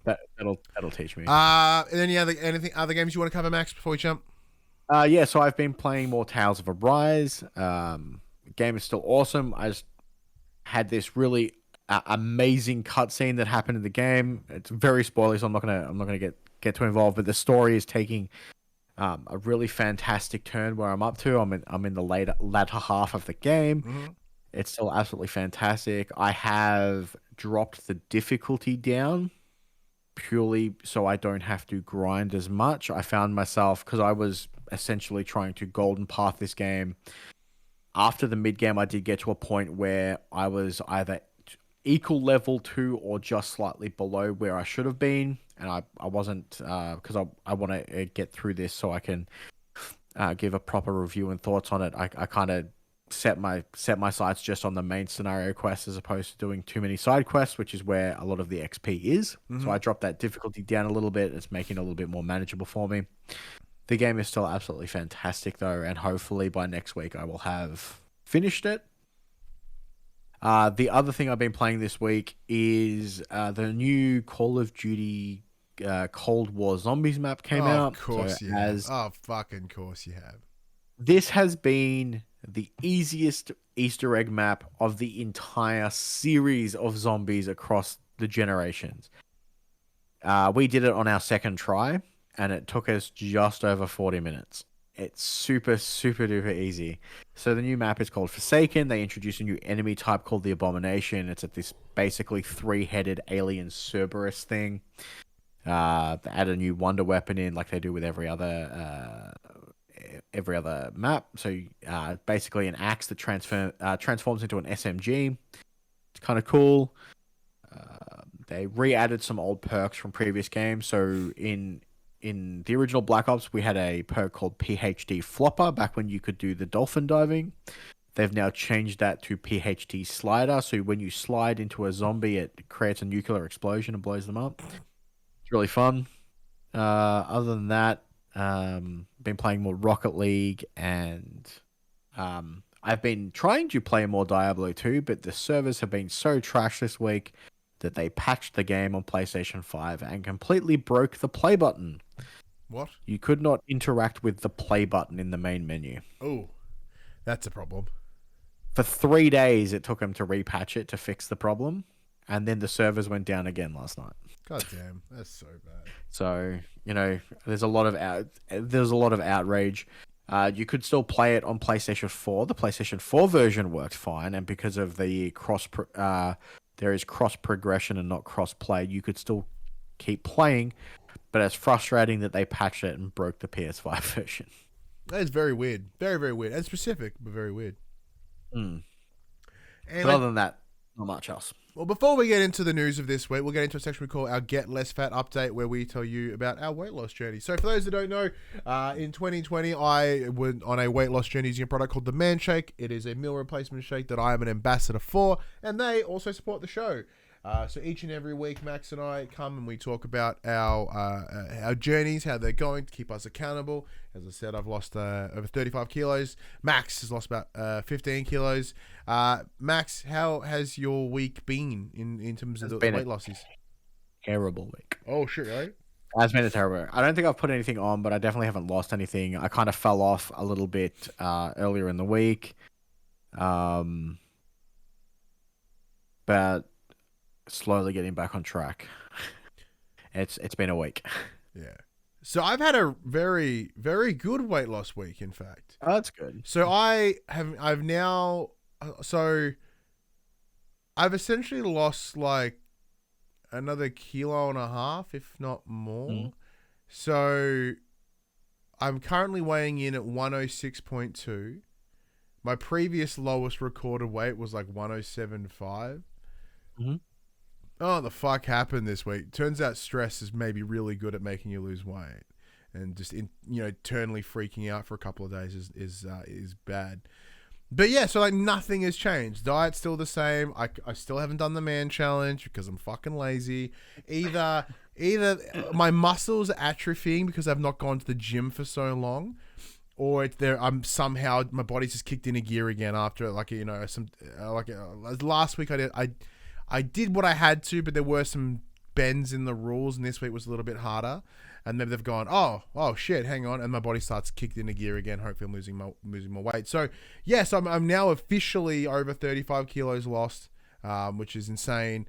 That'll teach me. And then other games you want to cover, Max, before we jump? So I've been playing more Tales of Arise. The game is still awesome. I just had this really amazing cutscene that happened in the game. It's very spoilery, so I'm not gonna get too involved. But the story is taking a really fantastic turn where I'm up to. I'm in the latter half of the game. Mm-hmm. It's still absolutely fantastic. I have dropped the difficulty down purely so I don't have to grind as much. I found myself, because I was essentially trying to golden path this game. After the mid game, I did get to a point where I was either equal level to or just slightly below where I should have been, and I wasn't, because I want to get through this so I can give a proper review and thoughts on it. I kind of set my sights just on the main scenario quest as opposed to doing too many side quests, which is where a lot of the XP is. Mm-hmm. So I dropped that difficulty down a little bit. It's making it a little bit more manageable for me. The game is still absolutely fantastic though, and hopefully by next week I will have finished it. The other thing I've been playing this week is the new Call of Duty Cold War Zombies map came out. Of course you have. Oh, fucking course you have. This has been the easiest Easter egg map of the entire series of zombies across the generations. We did it on our second try, and it took us just over 40 minutes. It's super, super duper easy. So the new map is called Forsaken. They introduced a new enemy type called the Abomination. It's at this basically 3-headed alien Cerberus thing. They add a new wonder weapon in, like they do with every other map. So basically an axe that transforms into an SMG. It's kind of cool. They re-added some old perks from previous games. So in the original Black Ops, we had a perk called PhD Flopper back when you could do the dolphin diving. They've now changed that to PhD Slider. So when you slide into a zombie, it creates a nuclear explosion and blows them up. It's really fun. Other than that, been playing more Rocket League, and I've been trying to play more Diablo 2, but the servers have been so trash this week that they patched the game on PlayStation 5 and completely broke the play button. What? You could not interact with the play button in the main menu. Oh, that's a problem. For 3 days, it took them to repatch it to fix the problem, and then the servers went down again last night. God damn, that's so bad. So, there's a lot of outrage. You could still play it on PlayStation 4. The PlayStation 4 version worked fine, and because of the there is cross progression and not cross play, you could still keep playing, but it's frustrating that they patched it and broke the PS5 version. That is very weird. Very, very weird. And specific, but very weird. And other than that, not much else. Well, before we get into the news of this week, we'll get into a section we call our Get Less Fat Update, where we tell you about our weight loss journey. So for those that don't know, in 2020, I went on a weight loss journey using a product called the Man Shake. It is a meal replacement shake that I am an ambassador for, and they also support the show. So each and every week, Max and I come and we talk about our journeys, how they're going, to keep us accountable. As I said, I've lost over 35 kilos. Max has lost about 15 kilos. Max, how has your week been in terms of the weight losses? Terrible week. Oh, shit, really? It's been a terrible week. I don't think I've put anything on, but I definitely haven't lost anything. I kind of fell off a little bit earlier in the week. But slowly getting back on track. It's been a week. Yeah. So I've had a very, very good weight loss week, in fact. Oh, that's good. So I've essentially lost like another 1.5 kilos, if not more. Mm. So I'm currently weighing in at 106.2. My previous lowest recorded weight was like 107.5. Mm-hmm. Oh, the fuck happened this week? Turns out stress is maybe really good at making you lose weight, and just eternally freaking out for a couple of days is bad. But yeah, so like nothing has changed. Diet's still the same. I still haven't done the man challenge because I'm fucking lazy. Either my muscles are atrophying because I've not gone to the gym for so long, or I'm somehow my body's just kicked into gear again after last week I did what I had to, but there were some bends in the rules, and this week was a little bit harder. And then they've gone, oh shit, hang on, and my body starts kicked into gear again. Hopefully, I'm losing more weight. So yes, I'm now officially over 35 kilos lost. which is insane.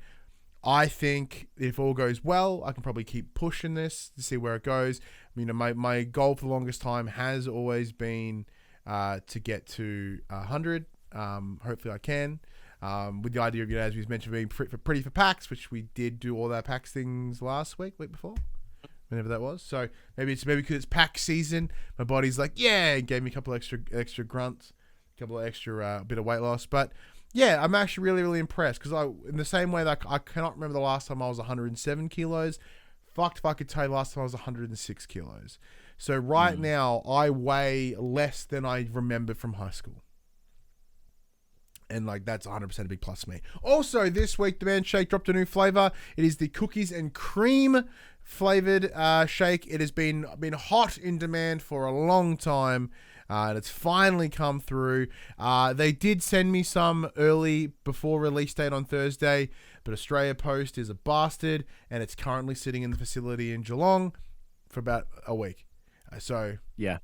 I think if all goes well, I can probably keep pushing this to see where it goes. You know, my goal for the longest time has always been to get to 100. Hopefully I can. With the idea of, you know, as we mentioned, being pretty for PAX, which we did do all our PAX things last week before, whenever that was. So maybe because it's PAX season, my body's like, yeah, it gave me a couple extra grunts, a couple of extra bit of weight loss. But yeah, I'm actually really, really impressed because in the same way that I cannot remember the last time I was 107 kilos. Fucked if I could tell you the last time I was 106 kilos. So right now I weigh less than I remember from high school. And like that's 100% a big plus for me. Also, this week the Man Shake dropped a new flavor. It is the cookies and cream flavored shake. It has been hot in demand for a long time. And it's finally come through. They did send me some early before release date on Thursday, but Australia Post is a bastard, and it's currently sitting in the facility in Geelong for about a week. So yeah,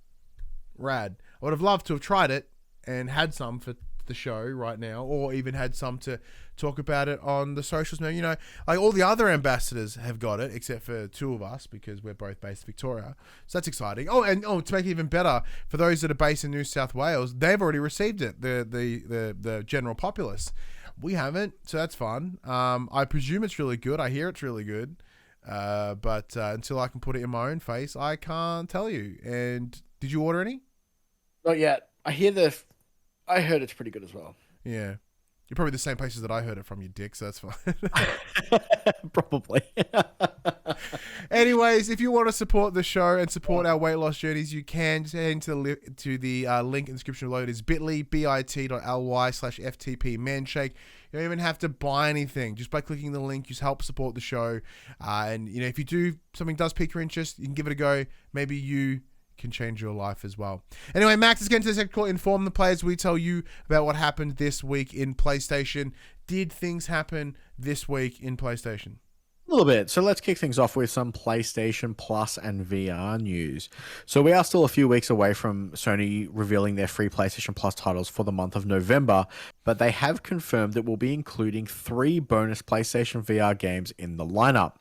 rad. I would have loved to have tried it and had some for the show right now, or even had some to talk about it on the socials now. You know, like all the other ambassadors have got it except for two of us because we're both based in Victoria, so that's exciting. And to make it even better, for those that are based in New South Wales, they've already received it, the general populace. We haven't, so that's fun. I presume it's really good. I hear it's really good, but until I can put it in my own face, I can't tell you. And did you order any? Not yet. I heard it's pretty good as well. Yeah. You're probably the same places that I heard it from, you dick, so that's fine. Probably. Anyways, if you want to support the show and support our weight loss journeys, you can just head into the link in the description below. It is bit.ly/FTP Manshake. You don't even have to buy anything. Just by clicking the link, you help support the show. And, you know, if something does pique your interest, you can give it a go. Maybe you can change your life as well. Anyway, Max is getting to the second call. Inform the players. We tell you about what happened this week in PlayStation. Did things happen this week in PlayStation? A little bit. So let's kick things off with some PlayStation Plus and VR news. So we are still a few weeks away from Sony revealing their free PlayStation Plus titles for the month of November, but they have confirmed that we'll be including 3 bonus PlayStation VR games in the lineup.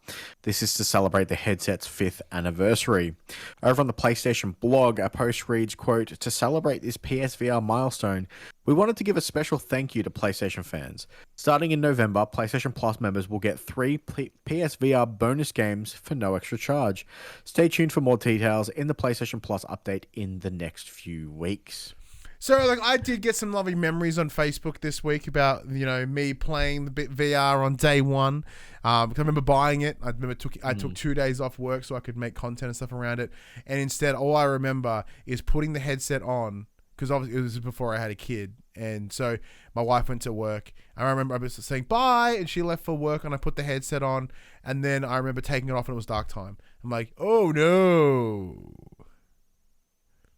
This is to celebrate the headset's 5th anniversary. Over on the PlayStation blog, a post reads, quote, "To celebrate this PSVR milestone, we wanted to give a special thank you to PlayStation fans. Starting in November, PlayStation Plus members will get 3 PSVR bonus games for no extra charge. Stay tuned for more details in the PlayStation Plus update in the next few weeks." So, like, I did get some lovely memories on Facebook this week about, you know, me playing the bit VR on day one. Because I remember buying it. I remember I took 2 days off work so I could make content and stuff around it. And instead, all I remember is putting the headset on, because obviously it was before I had a kid. And so my wife went to work. I remember I was saying bye, and she left for work, and I put the headset on. And then I remember taking it off, and it was dark time. I'm like, oh no.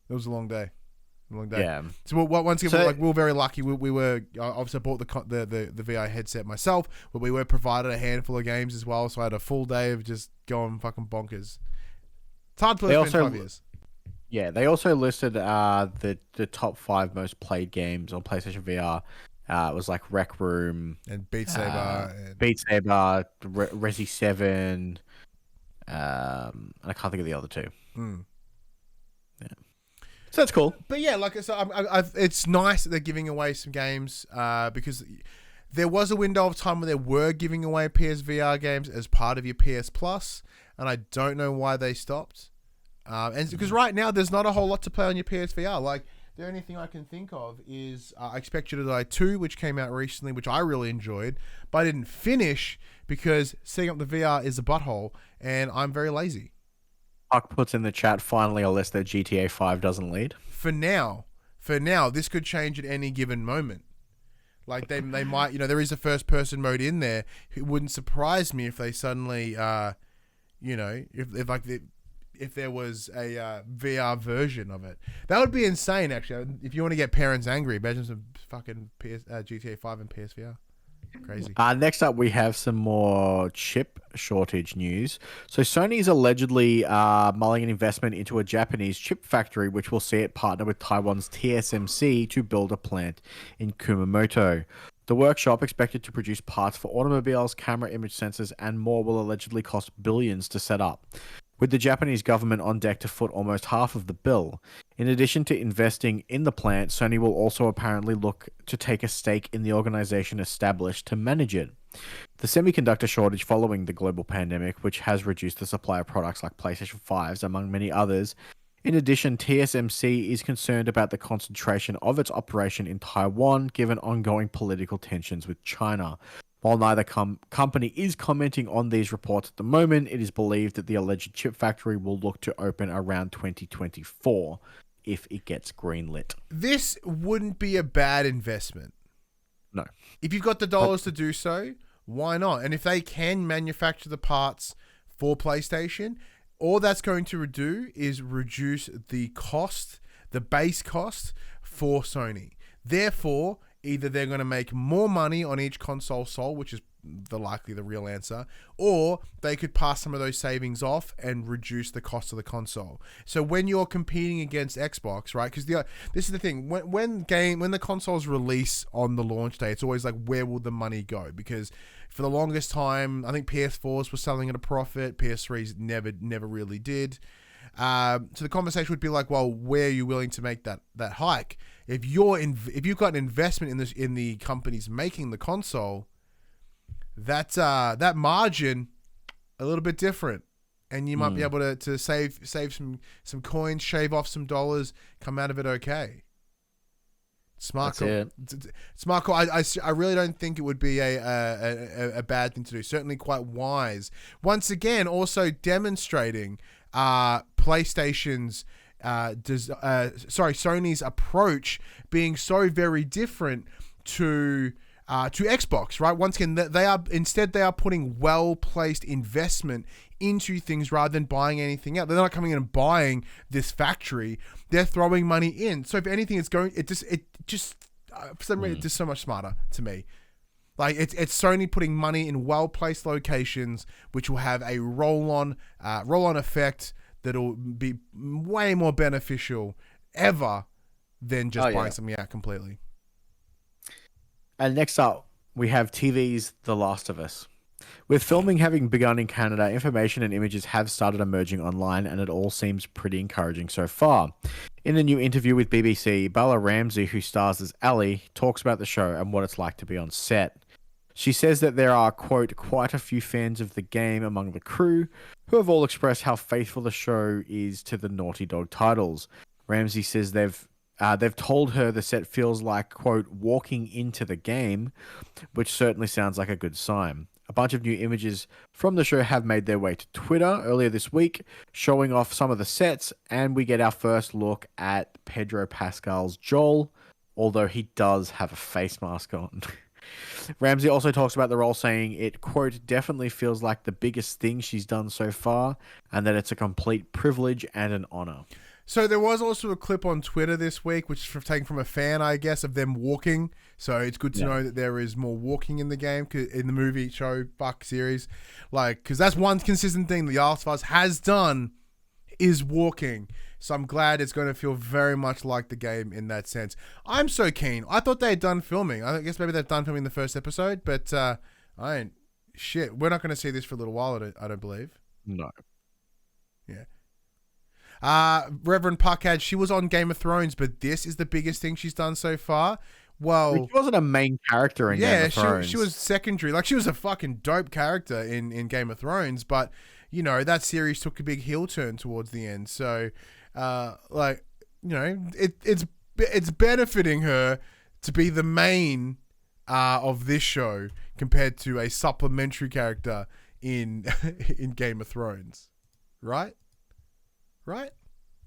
It was a long day. Long day. Yeah. So once again, we were very lucky. We were obviously I bought the VR headset myself, but we were provided a handful of games as well. So I had a full day of just going fucking bonkers. It's hard to play 5 years. Yeah, they also listed the top 5 most played games on PlayStation VR. It was like Rec Room and Beat Saber, Resi 7, and I can't think of the other 2. Yeah. So that's cool. But yeah, like so, it's nice that they're giving away some games because there was a window of time where they were giving away PSVR games as part of your PS Plus, and I don't know why they stopped. And because right now there's not a whole lot to play on your PSVR. Like the only thing I can think of is I Expect You to Die 2, which came out recently, which I really enjoyed, but I didn't finish because setting up the VR is a butthole, and I'm very lazy. Huck puts in the chat, finally a list that GTA 5 doesn't lead. For now, this could change at any given moment. Like they might, you know, there is a first person mode in there. It wouldn't surprise me if they suddenly, you know, if there was a VR version of it. That would be insane, actually. If you want to get parents angry, imagine some fucking GTA 5 and PSVR. Crazy. Next up, we have some more chip shortage news. So Sony's allegedly mulling an investment into a Japanese chip factory, which will see it partner with Taiwan's TSMC to build a plant in Kumamoto. The workshop, expected to produce parts for automobiles, camera image sensors, and more, will allegedly cost billions to set up, with the Japanese government on deck to foot almost half of the bill. In addition to investing in the plant, Sony will also apparently look to take a stake in the organization established to manage it. The semiconductor shortage following the global pandemic, which has reduced the supply of products like PlayStation 5s, among many others. In addition, TSMC is concerned about the concentration of its operation in Taiwan, given ongoing political tensions with China. While neither company is commenting on these reports at the moment, it is believed that the alleged chip factory will look to open around 2024 if it gets greenlit. This wouldn't be a bad investment. No. If you've got the dollars to do so, why not? And if they can manufacture the parts for PlayStation, all that's going to do is reduce the cost, the base cost for Sony. Therefore, either they're going to make more money on each console sold, which is the real answer, or they could pass some of those savings off and reduce the cost of the console. So when you're competing against Xbox, right? Because this is the thing, when the consoles release on the launch day, it's always like, where will the money go? Because for the longest time, I think PS4s were selling at a profit, PS3s never really did. So the conversation would be like, well, where are you willing to make that hike? If you've got an investment in the companies making the console, that margin a little bit different, and you might be able to save some coins, shave off some dollars, come out of it okay. Smart call. Smart call. I really don't think it would be a bad thing to do. Certainly quite wise. Once again, also demonstrating PlayStation's Sony's approach being so very different to Xbox, right? Once again, they are putting well-placed investment into things rather than buying anything else. They're not coming in and buying this factory. They're throwing money in. So if anything, for some reason, it's just so much smarter to me. Like it's Sony putting money in well-placed locations, which will have a roll-on effect that'll be way more beneficial ever than just buying something out completely. And next up, we have TV's The Last of Us. With filming having begun in Canada, information and images have started emerging online, and it all seems pretty encouraging so far. In a new interview with BBC, Bella Ramsey, who stars as Ellie, talks about the show and what it's like to be on set. She says that there are, quote, quite a few fans of the game among the crew who have all expressed how faithful the show is to the Naughty Dog titles. Ramsey says they've told her the set feels like, quote, walking into the game, which certainly sounds like a good sign. A bunch of new images from the show have made their way to Twitter earlier this week, showing off some of the sets, and we get our first look at Pedro Pascal's Joel, although he does have a face mask on. Ramsey also talks about the role, saying it, quote, definitely feels like the biggest thing she's done so far, and that it's a complete privilege and an honor. So there was also a clip on Twitter this week, which is taken from a fan, I guess, of them walking. So it's good to know that there is more walking in the game, in the movie, show, series. Because that's one consistent thing The Last of Us has done is walking. So I'm glad it's going to feel very much like the game in that sense. I'm so keen. I thought they had done filming. I guess maybe they've done filming the first episode, but we're not going to see this for a little while, I don't believe. No. Yeah. Reverend Puckhead, she was on Game of Thrones, but this is the biggest thing she's done so far. Well, she wasn't a main character in Game of Thrones. She was secondary. Like, she was a fucking dope character in Game of Thrones, but, you know, that series took a big heel turn towards the end. So, it's benefiting her to be the main of this show compared to a supplementary character in Game of Thrones. Right?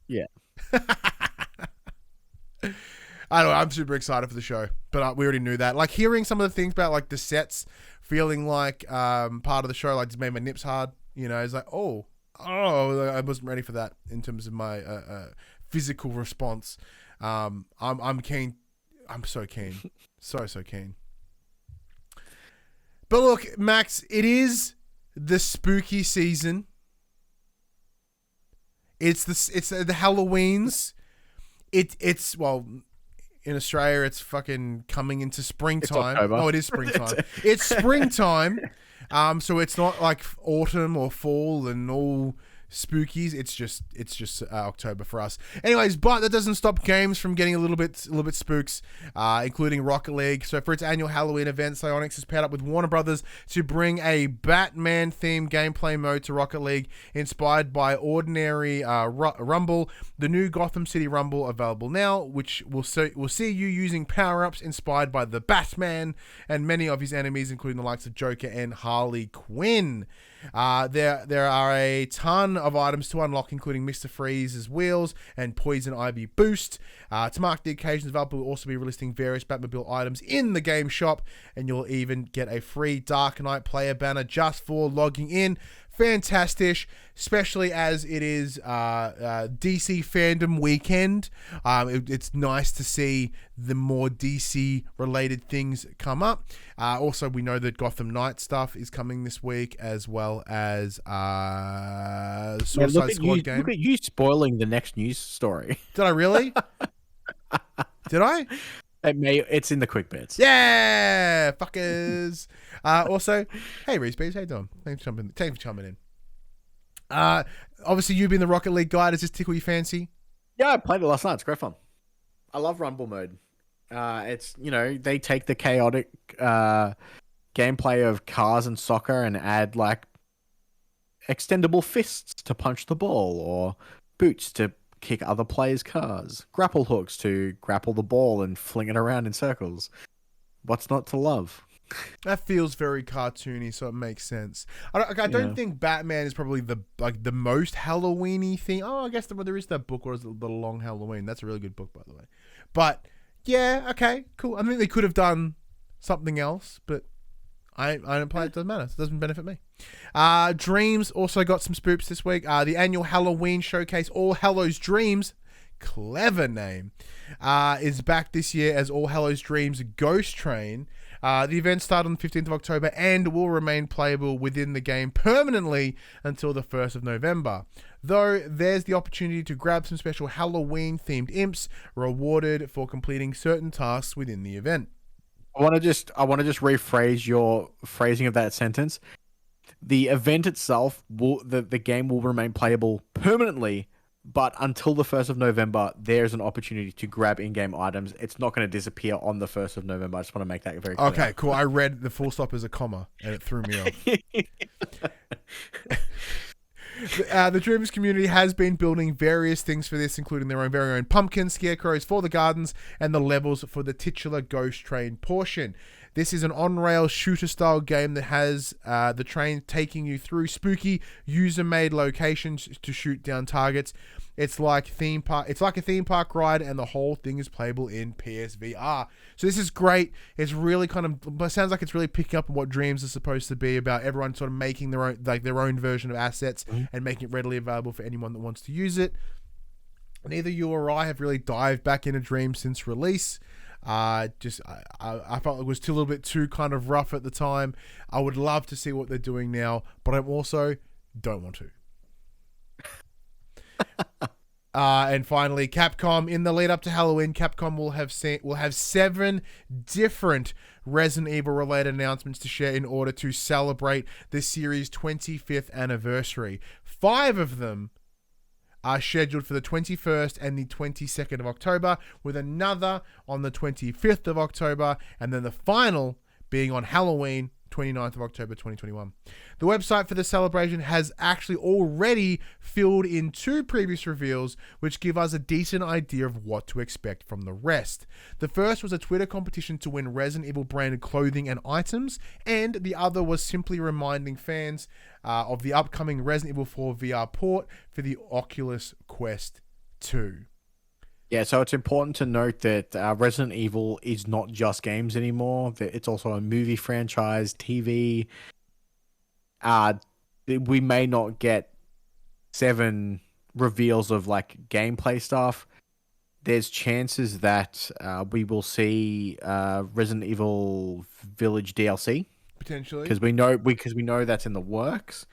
Yeah. I don't know. I'm super excited for the show, but we already knew that. Like, hearing some of the things about, like, the sets feeling like part of the show, like, just made my nips hard. You know, it's like, oh, I wasn't ready for that in terms of my physical response. I'm keen. I'm so keen. So keen. But look, Max, it is the spooky season. It's the Halloweens. It's in Australia, it's fucking coming into springtime. October. Oh, it is springtime. It's springtime. So it's not like autumn or fall and all spookies. It's just October for us. Anyways, but that doesn't stop games from getting a little bit spooks, including Rocket League. So for its annual Halloween event, Psyonix has paired up with Warner Brothers to bring a Batman-themed gameplay mode to Rocket League, inspired by Ordinary Rumble, the new Gotham City Rumble available now, which will see you using power-ups inspired by the Batman and many of his enemies, including the likes of Joker and Harley Quinn. There are a ton of items to unlock, including Mr. Freeze's wheels and Poison Ivy boost. To mark the occasion, the developer will also be releasing various Batmobile items in the game shop, and you'll even get a free Dark Knight player banner just for logging in. Fantastic, especially as it is DC Fandome weekend. It's nice to see the more DC related things come up. Also, we know that Gotham Knight stuff is coming this week, as well as Suicide Squad game. Look at you spoiling the next news story. Did I really? Did I? It's in the quick bits. Yeah, fuckers. Also, hey Reese Bees, how you doing? Thanks for chiming in. Obviously, you being the Rocket League guy, does this tickle your fancy? Yeah, I played it last night. It's great fun. I love Rumble mode. It's, they take the chaotic gameplay of cars and soccer and add like extendable fists to punch the ball, or boots to kick other players' cars, grapple hooks to grapple the ball and fling it around in circles. What's not to love? That feels very cartoony, so it makes sense. I don't think Batman is probably the most Halloween-y thing. Oh, I guess there is that book, or is it The Long Halloween? That's a really good book, by the way. But yeah, okay, cool. I think they could have done something else, but I don't play it. Doesn't matter. It doesn't benefit me. Dreams also got some spooks this week. The annual Halloween showcase, All Hallows Dreams, clever name, is back this year as All Hallows Dreams Ghost Train. The event started on the 15th of October and will remain playable within the game permanently until the 1st of November. Though there's the opportunity to grab some special Halloween-themed imps rewarded for completing certain tasks within the event. I want to just rephrase your phrasing of that sentence. The event itself the game will remain playable permanently, but until the 1st of November, there's an opportunity to grab in-game items. It's not going to disappear on the 1st of November. I just want to make that very clear. Okay, cool. I read the full stop as a comma, and it threw me off. The Dreamers community has been building various things for this, including their very own pumpkins, scarecrows for the gardens, and the levels for the titular Ghost Train portion. This is an on-rail shooter-style game that has the train taking you through spooky, user-made locations to shoot down targets. It's like a theme park ride, and the whole thing is playable in PSVR. So this is great. It's really it sounds like it's really picking up on what Dreams are supposed to be about. Everyone sort of making their own version of assets and making it readily available for anyone that wants to use it. Neither you or I have really dived back into Dreams since release. I felt it was a little bit too kind of rough at the time. I would love to see what they're doing now, but I also don't want to. And finally, Capcom. In the lead up to Halloween, Capcom will have 7 different Resident Evil related announcements to share in order to celebrate the series' 25th anniversary. 5 of them are scheduled for the 21st and the 22nd of October, with another on the 25th of October, and then the final being on Halloween, 29th of October 2021. The website for the celebration has actually already filled in 2 previous reveals, which give us a decent idea of what to expect from the rest. The first was a Twitter competition to win Resident Evil branded clothing and items, and the other was simply reminding fans of the upcoming Resident Evil 4 VR port for the Oculus Quest 2. Yeah, so it's important to note that Resident Evil is not just games anymore. It's also a movie franchise, TV. We may not get 7 reveals of like gameplay stuff. There's chances that we will see Resident Evil Village DLC Potentially, because we know that's in the works.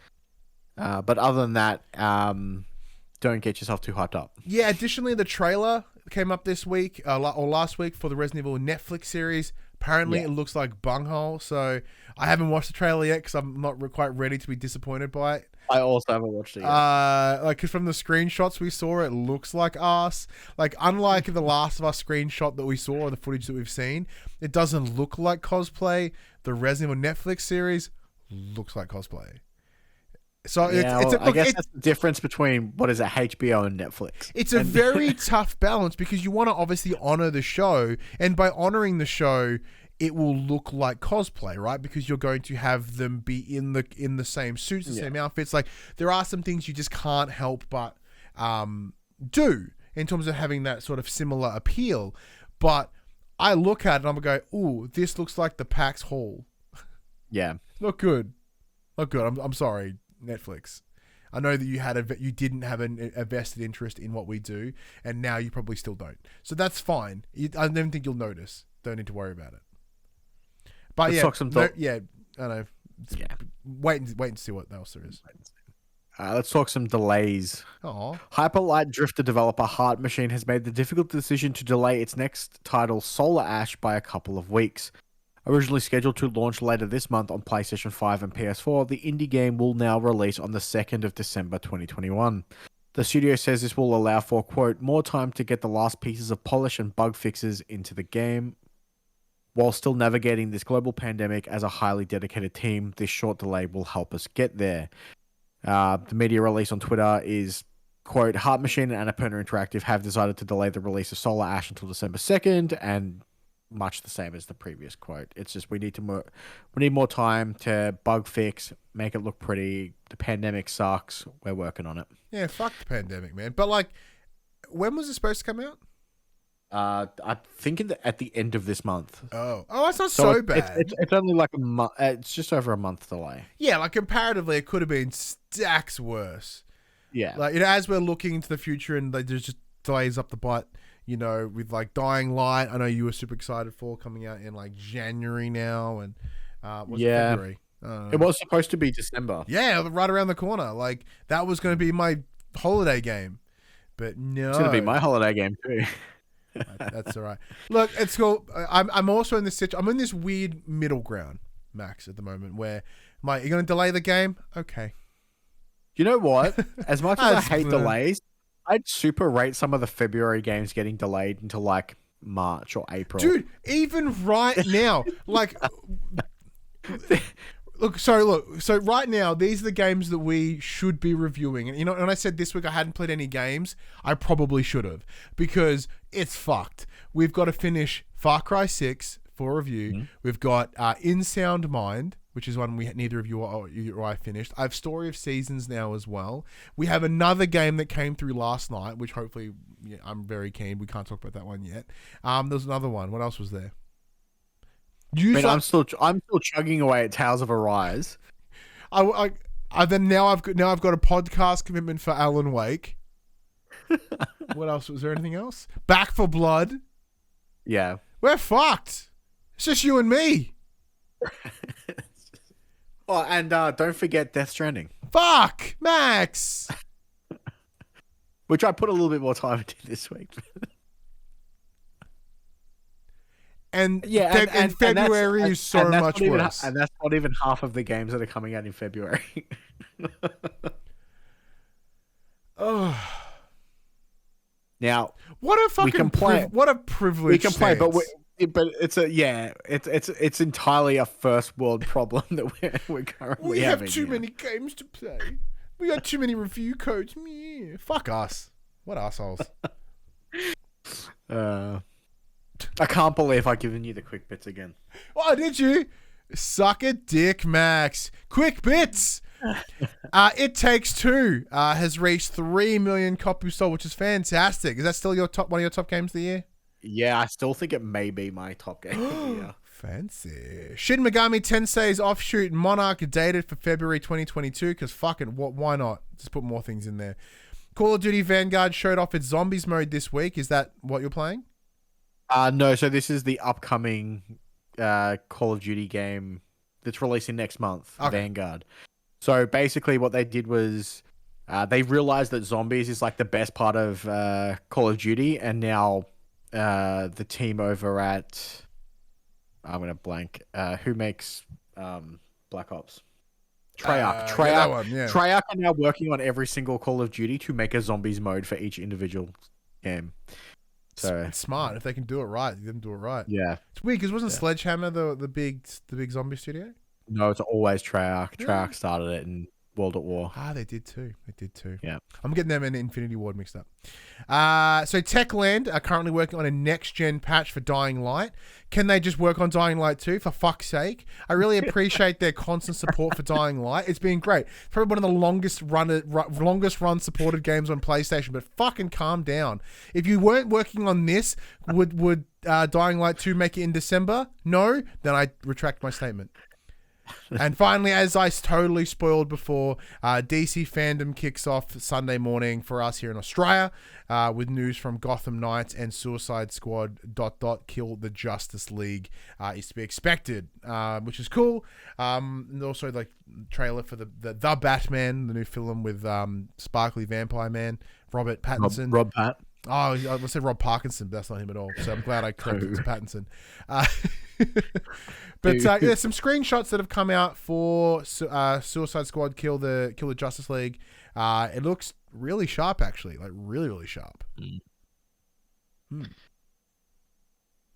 But other than that, don't get yourself too hyped up. Yeah, additionally, the trailer came up this week or last week for the Resident Evil Netflix series. Apparently, it looks like bunghole. So I haven't watched the trailer yet because I'm not quite ready to be disappointed by it. I also haven't watched it yet. Like, 'cause from the screenshots we saw, it looks like us. Like, unlike the Last of Us screenshot that we saw or the footage that we've seen, it doesn't look like cosplay. The Resident Evil Netflix series looks like cosplay. So I guess that's the difference between what is it, HBO and Netflix. It's a very tough balance because you want to obviously honor the show, and by honoring the show, it will look like cosplay, right? Because you're going to have them be in the same suits, the same outfits. Like, there are some things you just can't help but do in terms of having that sort of similar appeal. But I look at it and I'm going, ooh, this looks like the PAX Hall. Yeah. Not good. Not good. I'm sorry, Netflix. I know that you didn't have a vested interest in what we do, and now you probably still don't. So that's fine. I don't think you'll notice. Don't need to worry about it. But I don't know. Yeah. Wait and see what else there is. Let's talk some delays. Oh, Hyperlight Drifter developer Heart Machine has made the difficult decision to delay its next title, Solar Ash, by a couple of weeks. Originally scheduled to launch later this month on PlayStation 5 and PS4, the indie game will now release on the 2nd of December 2021. The studio says this will allow for, quote, more time to get the last pieces of polish and bug fixes into the game. While still navigating this global pandemic as a highly dedicated team, this short delay will help us get there. The media release on Twitter is, quote, Heart Machine and Annapurna Interactive have decided to delay the release of Solar Ash until December 2nd, and much the same as the previous quote. It's just we need more time to bug fix, make it look pretty. The pandemic sucks. We're working on it. yeah, fuck the pandemic, man. But, like, when was it supposed to come out? I think at the end of this month. Oh, that's not so bad. It's only like a month. It's just over a month delay. Yeah, like, comparatively, it could have been stacks worse. Yeah. Like, as we're looking into the future and there's just delays up the butt, you know, with like Dying Light, I know you were super excited for, coming out in like January now, and February? It was supposed to be December. Yeah, right around the corner. Like, that was going to be my holiday game, but no, It's going to be my holiday game too. That's all right. Look, it's cool. I'm also in this situation. I'm in this weird middle ground, Max, at the moment, where you're going to delay the game? Okay. You know what? As much as I hate delays, I'd super rate some of the February games getting delayed until like March or April. Dude, even right now, like, so right now, these are the games that we should be reviewing. And, you know, when I said this week I hadn't played any games, I probably should have, because it's fucked. We've got to finish Far Cry 6 for review. Mm-hmm. We've got In Sound Mind, which is one neither of you or I finished. I have Story of Seasons now as well. We have another game that came through last night, which hopefully I'm very keen. We can't talk about that one yet. There's another one. What else was there? I'm still chugging away at Tales of Arise. I've got a podcast commitment for Alan Wake. What else was there? Anything else? Back for Blood. Yeah, we're fucked. It's just you and me. Oh, and don't forget Death Stranding. Fuck, Max. Which I put a little bit more time into this week. And February is so much worse. And that's not even half of the games that are coming out in February. Oh. Now, what a fucking what a privilege. We can play, but it's entirely a first world problem that we're currently having. We have too many games to play. We got too many review codes. Yeah. Fuck us. What assholes. I can't believe I've given you the quick bits again. Oh, did you? Suck a dick, Max. Quick bits. It Takes Two has reached 3 million copies sold, which is fantastic. Is that still one of your top games of the year? Yeah, I still think it may be my top game of the year. Fancy. Shin Megami Tensei's offshoot Monarch dated for February 2022 because fucking why not? Just put more things in there. Call of Duty Vanguard showed off its Zombies mode this week. Is that what you're playing? No, so this is the upcoming Call of Duty game that's releasing next month, okay. Vanguard. So basically what they did was They realized that Zombies is like the best part of Call of Duty, and now the team over at I'm gonna blank. Who makes Black Ops? Treyarch. Yeah, that one, yeah. Treyarch are now working on every single Call of Duty to make a Zombies mode for each individual game. So It's smart if they can do it right. They didn't do it right. yeah, It's weird because wasn't Sledgehammer the big zombie studio? no, it's always Treyarch. Treyarch started it in World at War. Ah, they did too. They did too. Yeah. I'm getting them and Infinity Ward mixed up. So Techland are currently working on a next-gen patch for Dying Light. Can they just work on Dying Light 2, for fuck's sake? I really appreciate their constant support for Dying Light. It's been great. It's probably one of the longest run supported games on PlayStation, but fucking calm down. If you weren't working on this, would Dying Light 2 make it in December? No? Then I retract my statement. And finally, as I totally spoiled before, DC Fandome kicks off Sunday morning for us here in Australia with news from Gotham Knights and Suicide Squad ... Kill the Justice League is to be expected, which is cool. And also like trailer for the Batman, the new film with sparkly vampire man, Robert Pattinson. Rob Pat. Oh, I said Rob Parkinson, but that's not him at all. So I'm glad I corrected it to Pattinson. But yeah, some screenshots that have come out for Suicide Squad Kill the Justice League. It looks really sharp, actually, like really, really sharp.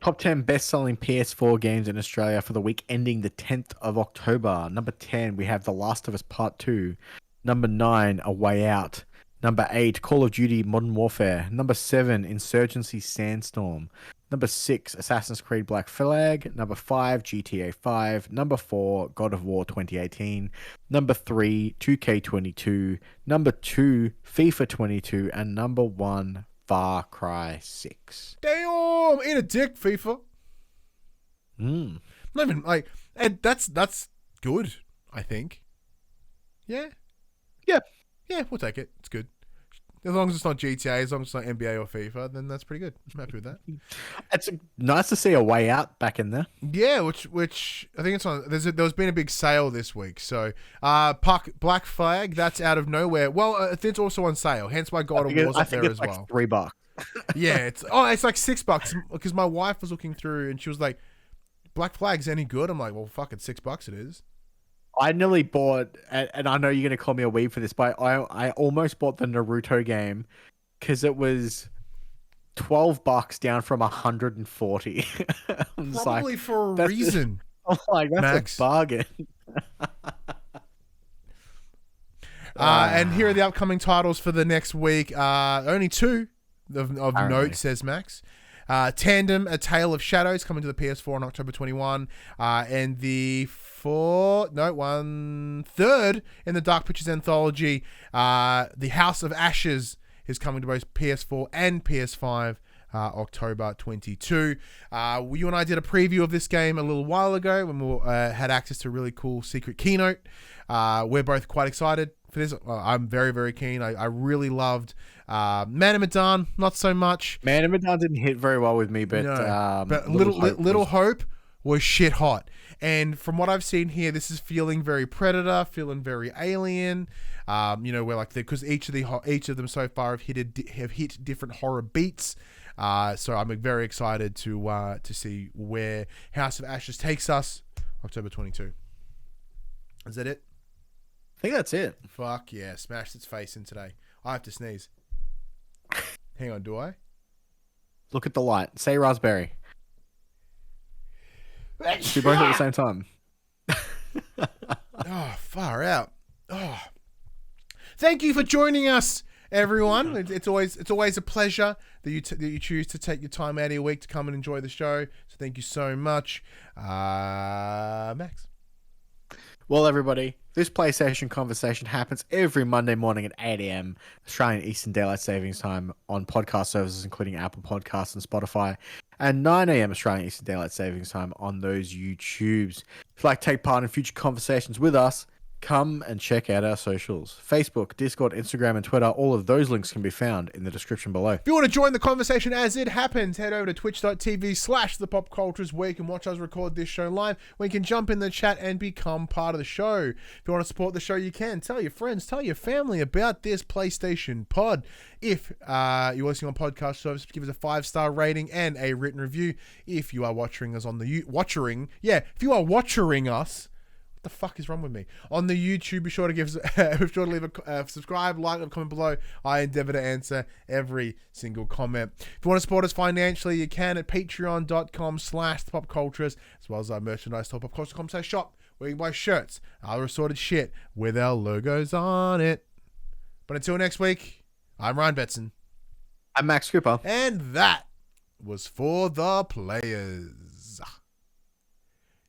Top 10 best-selling PS4 games in Australia for the week ending the 10th of October. Number 10, we have The Last of Us Part 2. Number 9, A Way Out. Number 8, Call of Duty Modern Warfare. Number 7, Insurgency Sandstorm. Number 6, Assassin's Creed Black Flag. Number 5, GTA 5. Number 4, God of War 2018. Number 3, 2K22. Number 2, FIFA 22. And number 1, Far Cry 6. Damn, eat a dick, FIFA. Not even like, and that's good, I think. Yeah, we'll take it. It's good. As long as it's not GTA, as long as it's not NBA or FIFA, then that's pretty good. I'm happy with that. It's nice to see A Way Out back in there. Yeah, which I think it's on. There's been a big sale this week, so Black Flag, that's out of nowhere. Well, it's also on sale, hence why God of War's up there as like well. $3. Yeah, it's like $6 because my wife was looking through and she was like, "Black Flag's any good?" I'm like, "Well, fuck it, $6 it is." I nearly bought, and I know you're going to call me a weeb for this, but I almost bought the Naruto game because it was $12 down from 140. Probably for a reason. I'm like, that's Max. a bargain. And here are the upcoming titles for the next week. Only two of note, says Max. Tandem, A Tale of Shadows, coming to the PS4 on October 21. And the third in the Dark Pictures anthology, The House of Ashes, is coming to both PS4 and PS5 October 22. You and I did a preview of this game a little while ago when we had access to a really cool secret keynote. We're both quite excited for this. I'm very, very keen. I really loved Man of Medan, not so much. Man of Medan didn't hit very well with me, but, but Little Hope was shit hot. And from what I've seen here, this is feeling very Predator, feeling very Alien. Where like because each of them so far have hit different horror beats. So I'm very excited to see where House of Ashes takes us. October 22. Is that it? I think that's it. Fuck yeah! Smashed its face in today. I have to sneeze. Hang on, do I? Look at the light. Say raspberry. Do both at the same time. Oh, far out. Oh. Thank you for joining us, everyone. It's always a pleasure that you choose to take your time out of your week to come and enjoy the show. So thank you so much, Max. Well, everybody, this PlayStation conversation happens every Monday morning at 8 a.m. Australian Eastern Daylight Savings Time on podcast services, including Apple Podcasts and Spotify, and 9 a.m. Australian Eastern Daylight Savings Time on those YouTubes. If you'd like to take part in future conversations with us, Come and check out our socials. Facebook, Discord, Instagram, and Twitter. All of those links can be found in the description below. If you want to join the conversation as it happens, head over to twitch.tv/thepopcultures where you can watch us record this show live, where you can jump in the chat and become part of the show. If you want to support the show, you can. Tell your friends, tell your family about this PlayStation pod. If you're listening on podcast service, give us a 5-star rating and a written review. If you are watching us on the if you are watching us, the fuck is wrong with me? On the YouTube, be sure to leave a subscribe, like, and comment below. I endeavor to answer every single comment. If you want to support us financially, you can at patreon.com/thepopcultures, as well as our merchandise store, popculture.com/shop, where you can buy shirts, other assorted shit with our logos on it. But until next week, I'm Ryan Betson. I'm Max Cooper. And that was For the Players.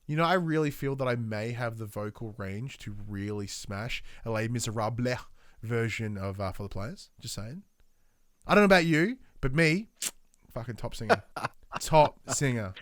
You know, I really feel that I may have the vocal range to really smash a Les Miserables version of For the Players. Just saying. I don't know about you, but me, fucking top singer. Top singer.